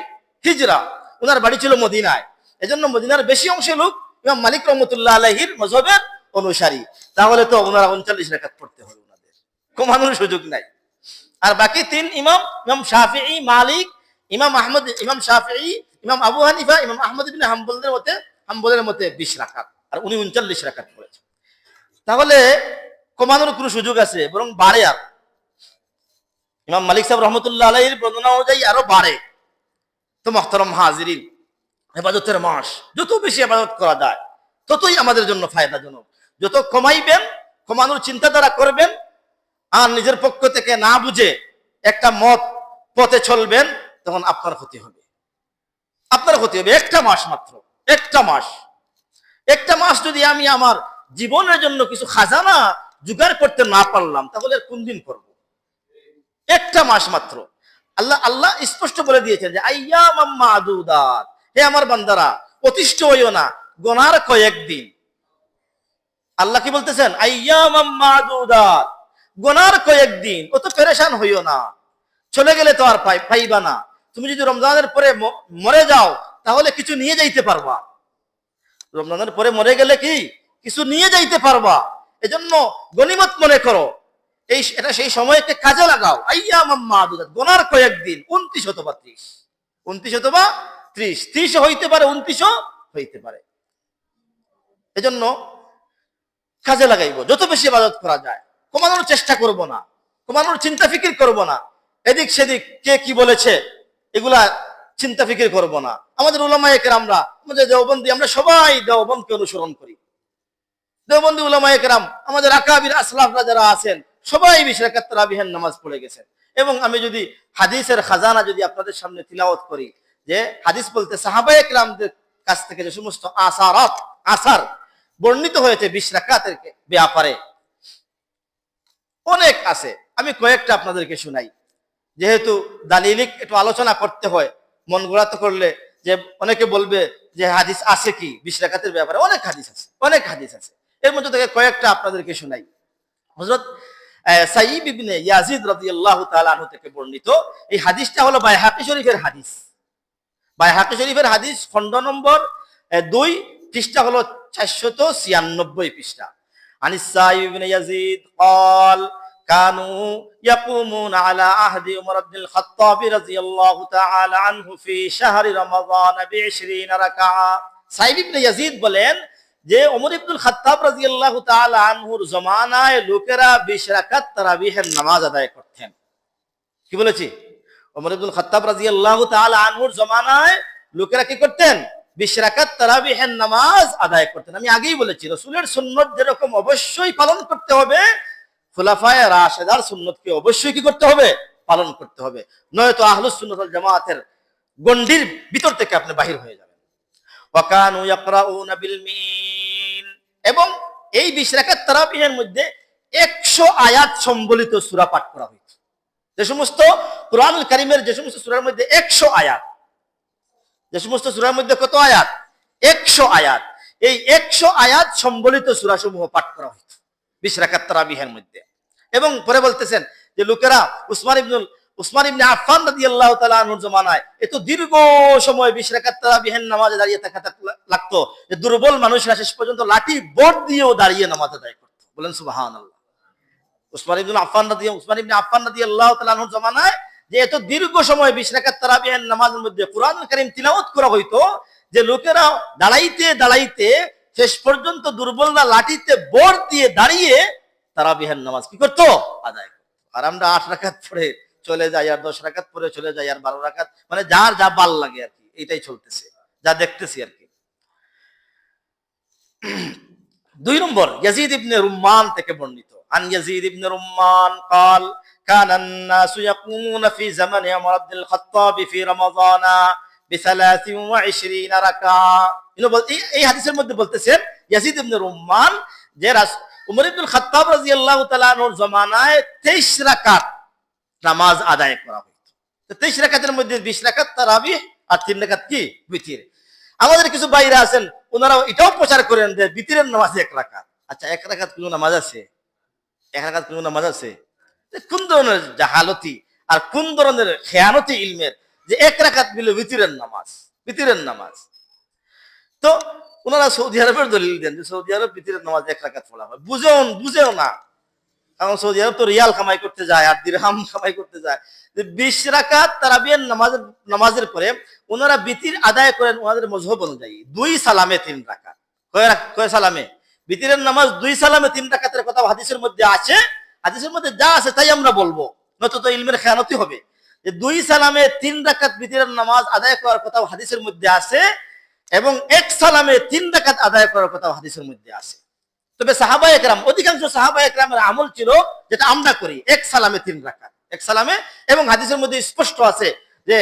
হিজরা, ওনার বাড়ি ছিল মদিনায়। এজন্য মদিনার বেশি অংশে লোক ইমাম মালিক রহমতুল্লাহ আলাইহির মাযহাবের অনুসারী। তাহলে তো ওনারা 39 রাকাত পড়তে হবে, ওনাদের কমানোর সুযোগ নাই। আর বাকি 3 ইমাম শাফিঈ, মালিক, ইমাম আহমদ, ইমাম শাফিঈ, ইমাম আবু হানিফা, ইমাম আহমদ ইবনে হাম্বলের মতে 20 রাকাত, আর উনি 39 রাকাত পড়েছেন। তাহলে কমানোর কোনো সুযোগ আছে, বরং বাড়ে। আর ইমাম মালিক সাহেব রহমতুল্লাহ আলাইহির বর্ণনা অনুযায়ী আরো বাড়ে। তো মুহতারাম হাজিরিন, ইবাদতের মাস, যত বেশি ইবাদত করা যায় ততই আমাদের জন্য ফায়দাজনক। যত কমাইবেন, কমানোর চিন্তাধারা করবেন, আর নিজের পক্ষ থেকে না বুঝে একটা মত পথে চলবেন, তখন আপনার ক্ষতি হবে, আপনার ক্ষতি হবে। একটা মাস মাত্র, একটা মাস যদি আমি আমার জীবনের জন্য কিছু খাজানা জোগাড় করতে না পারলাম, তাহলে কোন দিন করব? একটা মাস মাত্র। আল্লাহ স্পষ্ট বলে দিয়েছেন যে আইয়ামাম মাদুদাত, হে আমার বান্দারা অতিষ্ঠ হইও না, গোনার কয়েকদিন। আল্লাহ কি বলতেছেন? আইয়ামাম মাদুদাত, গোনার কয়েকদিন, অত পেরেশান হইও না, চলে গেলে তো আর পাইবা না। তুমি যদি রমজানের পরে মরে যাও, তাহলে কিছু নিয়ে যাইতে পারবা। রমজানের পরে মরে গেলে কি কিছু নিয়ে যাইতে পারবা। এজন্য গনিমত মনে করো, এটা সেই সময়কে কাজে লাগাও। আইয়ামাম মাদুদাত, গোনার কয়েকদিন, 29 অথবা 30, 29 অথবা 30, 30 হইতে পারে, 29 হইতে পারে। এজন্য কাজে লাগাইব, যত বেশি ইবাদত করা যায়। কমানোর চেষ্টা করব না, কমানোর চিন্তা ফিকির করব না, এদিক সেদিক কে কি বলেছে এগুলা চিন্তা ফিকির করব না। আমাদের উলামায়ে কেরামরা, আমাদের দেওবন্দি, আমরা সবাই দেওবন্দকে অনুসরণ করি। দেওবন্দি উলামায়ে কেরাম, আমাদের আকাবির আসলাফরা যারা আছেন, সবাই 20 রাকাত তারাবিহের নামাজ পড়ে গেছেন। এবং আমি যদি হাদিসের খাজানা যদি আপনাদের সামনে তিলাওয়াত করি, যে হাদিস বলতে সাহাবায়ে কেরামদের কাছ থেকে যে সমস্ত আসার বর্ণিত হয়েছে 20 রাকাতের ব্যাপারে, অনেক আছে। আমি কয়েকটা আপনাদেরকে শোনাই, যেহেতু দালিলিক একটু আলোচনা করতে হয়। মন গোড়াতে করলে যে অনেকে বলবে যে হাদিস আছে কি 20 রাকাতের ব্যাপারে, অনেক হাদিস আছে। এর মধ্যে থেকে কয়েকটা আপনাদেরকে শোনাই। হযরত সাইয়্যিব ইবনে ইয়াজিদ রাদিয়াল্লাহু তাআলা আনহু থেকে বর্ণিত এই হাদিসটা হলো বাইহাকি শরীফের হাদিস। বাইহাকি শরীফের হাদিস, খণ্ড নম্বর 2, পৃষ্ঠা হলো 496 পৃষ্ঠা। আনিস সাইয়্যিব ইবনে ইয়াজিদ قال كانوا يقومون على عهد عمر بن الخطاب رضي الله تعالى عنه في شهر رمضان ب20 ركعة। সাইয়্যিব ইবনে ইয়াজিদ বলেন যে ওমর ইবনুল খাত্তাব রাদিয়াল্লাহু তাআলা আনহুর জমানায় লোকেরা 20 রাকাত তারাবিহের নামাজ আদায় করতেন। কি বলেছি? ওমর ইবনুল খাত্তাব রাদিয়াল্লাহু তাআলা আনহুর জমানায় লোকেরা কি করতেন? 20 রাকাত তারাবিহের নামাজ আদায় করতেন। আমি আগেই বলেছি, রাসূলের সুন্নাত যেরকম অবশ্যই পালন করতে হবে, খুলাফায়ে রাশিদার সুন্নতকে অবশ্যই কি করতে হবে? পালন করতে হবে, নয়তো আহলুস সুন্নাত ওয়াল জামাতের গণ্ডির ভিতর থেকে আপনি বাহির হয়ে যাবেন। ওয়াকানু ইয়াকরাউনা বিল মিন, এবং এই 20 রাকাত তারাবিহের মধ্যে 100 আয়াত সম্বলিত সূরা পাঠ করা হয়েছে। যে সমস্ত কুরআনুল কারীমের যে সমস্ত সূরার মধ্যে 100 আয়াত, যে সমস্ত সূরার মধ্যে কত আয়াত? 100 আয়াত। এই 100 আয়াত সম্বলিত সূরা সমূহ পাঠ করা হয়েছে 20 রাকাত তারাবিহের মধ্যে। এবং পরে বলতেছেন যে লোকেরা উসমান ইবনে আফফান রাদিয়াল্লাহু তাআলা আনহুর জমানায় এত দীর্ঘ সময় 20 রাকাত তারাবিহের নামাজে দাঁড়িয়ে থাকা লাগতো যে দুর্বল মানুষরা শেষ পর্যন্ত লাঠি বোর্ড দিয়েও দাঁড়িয়ে নামাজ আদায় করতো। বলেন সুবহানাল্লাহ। উসমান ইবনে আফফান রাদিয়াল্লাহু তাআলা আনহুর জামানায় যে এত দীর্ঘ সময় 20 রাকাত তারাবিহের নামাজের মধ্যে কুরআনুল কারীম তিলাওয়াত করা হইতো যে লোকেরা দাঁড়াইতে দাঁড়াইতে শেষ পর্যন্ত দুর্বলরা লাঠিতে বোর্ড দিয়ে দাঁড়িয়ে তারাবিহের নামাজ কি করতো? আদায় করতো। আর আমরা 8 রাকাত পড়ে চলে যাই, আর 10 রাকাত পড়ে চলে যাই, আর 12 রাকাত, মানে যার যা ভাল লাগে আর কি, এটাই চলতেছে, যা দেখতেছি আর কি। 2 নম্বর ইয়াজিদ ইবনে রুম্মান থেকে বর্ণিত, আন ইয়াজিদ ইবনে রুম্মান قال كان الناس يقومون في زمن عمر بن الخطاب في رمضان ب23 রাকাত। এই হাদিসের মধ্যে বলতেছেন ইয়াজিদ ইবনে রুম্মান যে উমর ইবনুল খাত্তাব রাদিয়াল্লাহু তাআলা আনহুর জামানায় 23 রাকাত নামাজ আদায় করা হতো। তো 23 রাকাতের মধ্যে 20 রাকাত তারাবিহ আর 3 রাকাত কি বিতির। আমাদের কিছু ভাইরা আছেন ওনারা এটাও প্রচার করেন যে বিতিরের নামাজ 1 রাকাত। আচ্ছা 1 রাকাত কোন নামাজ আছে? 1 রাকাত কোন নামাজ আছে? কোন ধরনের জাহালতি আর কোন ধরনের খেয়ানতি ইলমের যে 1 রাকাত মিলে বিতিরের নামাজ, বিতিরের নামাজ। তো ওনারা সৌদি আরবের দলিল দেন যে সৌদি আরব বিতিরের নামাজ 1 রাকাত পড়া হয়। বুঝেও না, কারণ সৌদি আরব তো রিয়াল কামাই করতে যায় আর দিরহাম কামাই করতে যায়। 20 রাকাত তারাবিহের নামাজের পরে ওনারা বিতির আদায় করেন ওনাদের মযহব অনুযায়ী 2 সালামে 3 রাকাত। কয় সালামে? বিতিরের নামাজ 2 সালামে 3 রাকাতের কথা হাদিসের মধ্যে আছে। হাদিসের মধ্যে যা আছে তাই আমরা বলবো, নয়তো তো ইলমের খেয়ানতি হবে। যে 2 সালামে 3 রাকাত বিতিরের নামাজ আদায় করার কথা হাদিসের মধ্যে আছে, এবং 1 সালামে 3 রাকাত আদায় করার কথা হাদিসের মধ্যে আছে। তবে সাহাবায়ে কেরাম, অধিকাংশ সাহাবায়ে কেরামের আমল ছিল যেটা আমরা করি, 1 সালামে 3 রাকাত, 1 সালামে। এবং হাদিসের মধ্যে স্পষ্ট আছে যে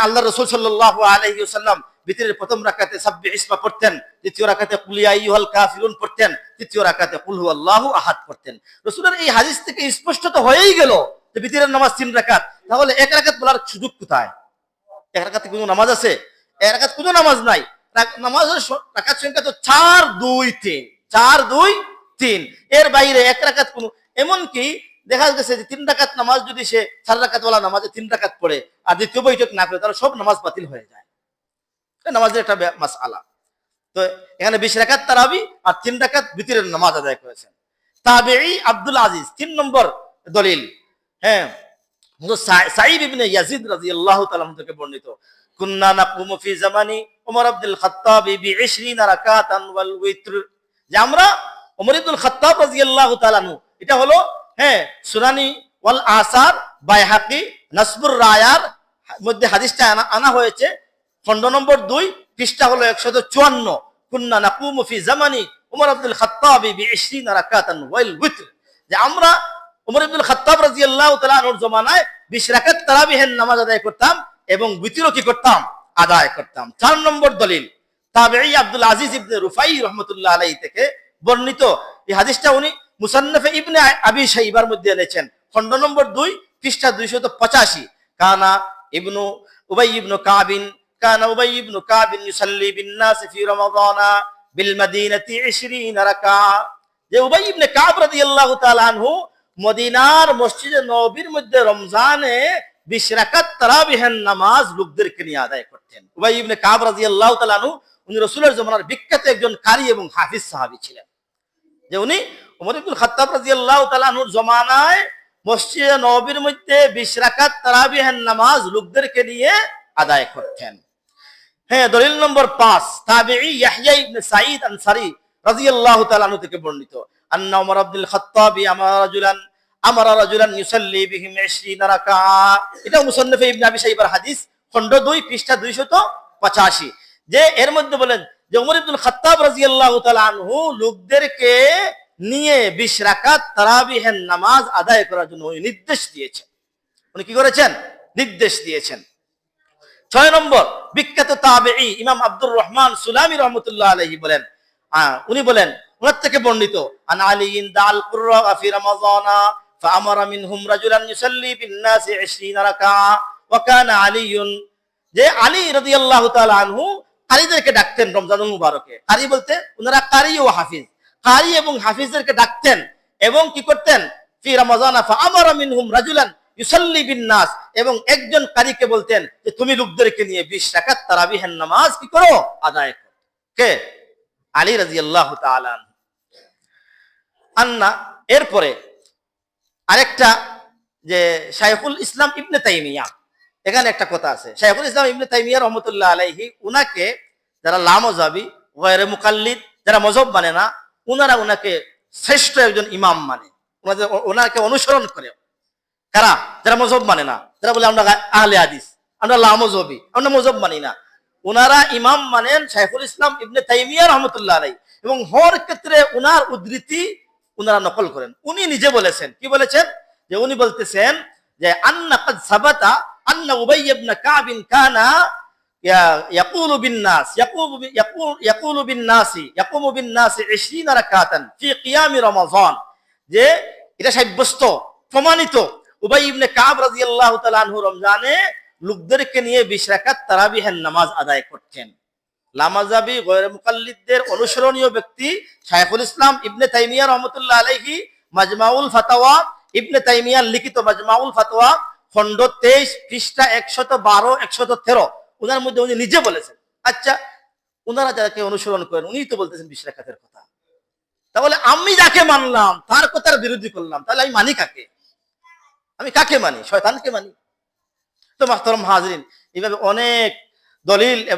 আল্লাহ রাসূল সাল্লাল্লাহু আলাইহি ওয়াসাল্লাম বিতরের প্রথম রাকাতে সাব্বিহ ইসমা পড়তেন, দ্বিতীয় রাকাতে কুল ইয়া আইয়ুহাল কাফিরুন পড়তেন, তৃতীয় রাকাতে কুল হুয়াল্লাহু আহাদ পড়তেন। রাসূলের এই হাদিস থেকে স্পষ্ট তো হয়েই গেল যে বিতরের নামাজ 3 রাকাত। তাহলে 1 রাকাত বলার সুযোগ কোথায়? 1 রাকাতে কোনো নামাজ আছে? 1 রাকাত কোনো নামাজ নাই। নামাজের রাকাত সংখ্যা তো 4 2 3, 4 2 3, এর বাইরে 1 রাকাত কোন। এমনকি দেখা গেছে যে 3 রাকাত নামাজ যদি সে 4 রাকাত ওয়ালা নামাজে 3 রাকাত পড়ে আর দ্বিতীয় বৈঠক না করে, তাহলে সব নামাজ বাতিল হয়ে যায়। নামাজের একটা মাসআলা। তো এখানে 20 রাকাত তারাবি আর 3 রাকাত বিতরের নামাজ আদায় করেছেন। তাবেঈ আব্দুল আজিজ 3 নম্বর দলিল। হ্যাঁ, সাঈদ ইবনে ইয়াজিদ রাদিয়াল্লাহু তাআলা থেকে বর্ণিত, কুন্না নাকুমু ফি জামানি উমর আব্দুল খাত্তাব বি20 রাকাতান ওয়াল উইত্র, যে আমরা উমর ইবনুল খাত্তাব রাদিয়াল্লাহু তাআলা আনহু, এটা হলো হ্যাঁ সুনানি ওয়াল আসার বাইহাকি নাসবুর রায়ার মধ্যে হাদিসটা আনা হয়েছে। খণ্ড নম্বর 2 পৃষ্ঠা হলো 154। কুন্না নাকুমু ফি জামানি উমর আব্দুল খাত্তাব বি20 রাকাতান ওয়াল উইত্র, যে আমরা উমর ইবনুল খাত্তাব রাদিয়াল্লাহু তাআলা আনহুর জামানায় 20 রাকাত তারাবিহের নামাজ আদায় করতাম এবং বিতিরও কি করতাম? আদায় করতাম। 4 নম্বর দলিল তাবেঈ আব্দুল আজিজ ইবনে রুফাই রাহমাতুল্লাহ আলাইহি থেকে বর্ণিত। এই হাদিসটা উনি মুসান্নাফে ইবনে আবি শাইবার মধ্যে এনেছেন, খণ্ড নম্বর 2 পৃষ্ঠা 285। কানা ইবনু উবাই ইবনু কাবিন ইউসাল্লি বিন নাস ফি রমাদানা বিল মাদিনাতি 20 রাকাত, যে উবাই ইবনে কাব রাদিয়াল্লাহু তাআলা আনহু মদিনার মসজিদে নববীর মধ্যে রমজানে 20 রাকাত তারাবিহের নামাজ লোকদেরকে নিয়ে আদায় করতেন। উবাই ইবনে কাব রাদিয়াল্লাহু তাআলা আনহু উনি রাসূলের জামানার বিখ্যাত একজন কারি এবং হাফিজ সাহাবী ছিলেন, যে উনি ওমর ইবনুল খাত্তাব রাদিয়াল্লাহু তাআলা আনহুর জামানায় মসজিদে নববীর মধ্যে 20 রাকাত তারাবিহের নামাজ লোকদেরকে নিয়ে আদায় করতেন। হ্যাঁ, দলিল নম্বর 5 তাবেঈ ইয়াহইয়া ইবনে সাঈদ আনসারী রাদিয়াল্লাহু তাআলা আনহু থেকে বর্ণিত, আন্না ওমর আব্দুল খাত্তাব আমারা রাজুলান ইউসাল্লি বিহিম 20 রাকাত। এটা মুসান্নাফে ইবনে আবি শাইবার হাদিস, খণ্ড 2 পৃষ্ঠা 285। যে এর মধ্যে বলেন যে ওমর ইবনুল খাত্তাব রাদিয়াল্লাহু তাআলা আনহু লোকদেরকে নিয়ে 20 রাকাত তারাবিহের নামাজ আদায় করার জন্য উনি নির্দেশ দিয়েছেন। উনি কি করেছেন? নির্দেশ দিয়েছেন। 6 নম্বর বিখ্যাত তাবেঈ ইমাম আব্দুর রহমান সুলামি রাহমাতুল্লাহ আলাইহি বলেন, উনি বলেন ওনার থেকে বর্ণিত, আন আলিইন দাল কুররা ফি রমাযানা ফাআমারা মিনহুম রাজুলান ইউসাল্লি বিন নাসি 20 রাকাত ওয়া কানা আলিয়ুন, যে আলী রাদিয়াল্লাহু তাআলা আনহু কারীদেরকে ডাকতেন রমজানুল মুবারকে। কারী বলতে ওনারা কারী ও হাফিজ, কারী এবং হাফিজদেরকে ডাকতেন এবং কি করতেন? ফি রমাযানা ফাআমারা মিনহুম রাজুলান ইউসাল্লি বিন নাস, এবং একজন কারীকে বলতেন যে তুমি লোকদেরকে নিয়ে 20 রাকাত তারাবিহের নামাজ কি করো? আদায় করো। কে? আলী রাদিয়াল্লাহু তাআলা আনহু। আন্না এরপরে আরেকটা, যে শাইখুল ইসলাম ইবনে তাইমিয়া, এখানে একটা কথা আছে। শাইখুল ইসলাম ইবনে তাইমিয়া রহমতুল্লাহ আলাইহি, উনাকে যারা লামজাবি গয়রে মুকাল্লিদ, যারা মজহব মানে না, উনারা উনাকে শ্রেষ্ঠ একজন ইমাম মানে, ওনাকে অনুসরণ করে। কারা? যারা মজহব মানে না, যারা বলে আমরা আহলে হাদিস, আমরা লামজহবি, আমরা মজহব মানি না, ওনারা ইমাম মানেন শাইখুল ইসলাম ইবনে তাইমিয়া রহমতুল্লাহ আলাইহি। এবং হর ক্ষেত্রে উনার উদ্ধৃতি উনারা নকল করেন। উনি নিজে বলেছেন, কি বলেছেন? যে উনি বলতেছেন যে আন্না কাদ সাবাতা আন্না উবাই ইবনে কাব কানা ইয়াকুলু বিন নাস ইয়াকুলু বিন নাসি ইয়াকুমু বিন নাসি 20 রাকাতান ফি কিয়াম রমাযান, যে এটা সাব্যস্ত প্রমাণিত, উবাই ইবনে কাব রাদিয়াল্লাহু তাআলা আনহু রমজানে লোকদেরকে নিয়ে 20 রাকাত তারাবিহের নামাজ আদায় করতেন। লামাজাবি গয়রে মুকাল্লিদদের অনুসরণীয় ব্যক্তি শাইখুল ইসলাম ইবনে তাইমিয়া রহমতুল্লাহ আলাইহি মাজমাউল ফাতাওয়া, ইবনে তাইমিয়ার লিখিত মাজমাউল ফাতাওয়া খণ্ড 23 পৃষ্ঠা 112 113, উনার মধ্যে উনি নিজে বলেছেন। আচ্ছা, উনারা যাকে অনুসরণ করেন উনি তো বলতেছেন 20 রাকাতের কথা, তাহলে আমি যাকে মানলাম তার কথার বিরোধী করলাম, তাহলে আমি মানি কাকে? আমি কাকে মানি? শয়তানকে মানি। তো মাহতারাম হাজরিন, এইভাবে অনেক দলিল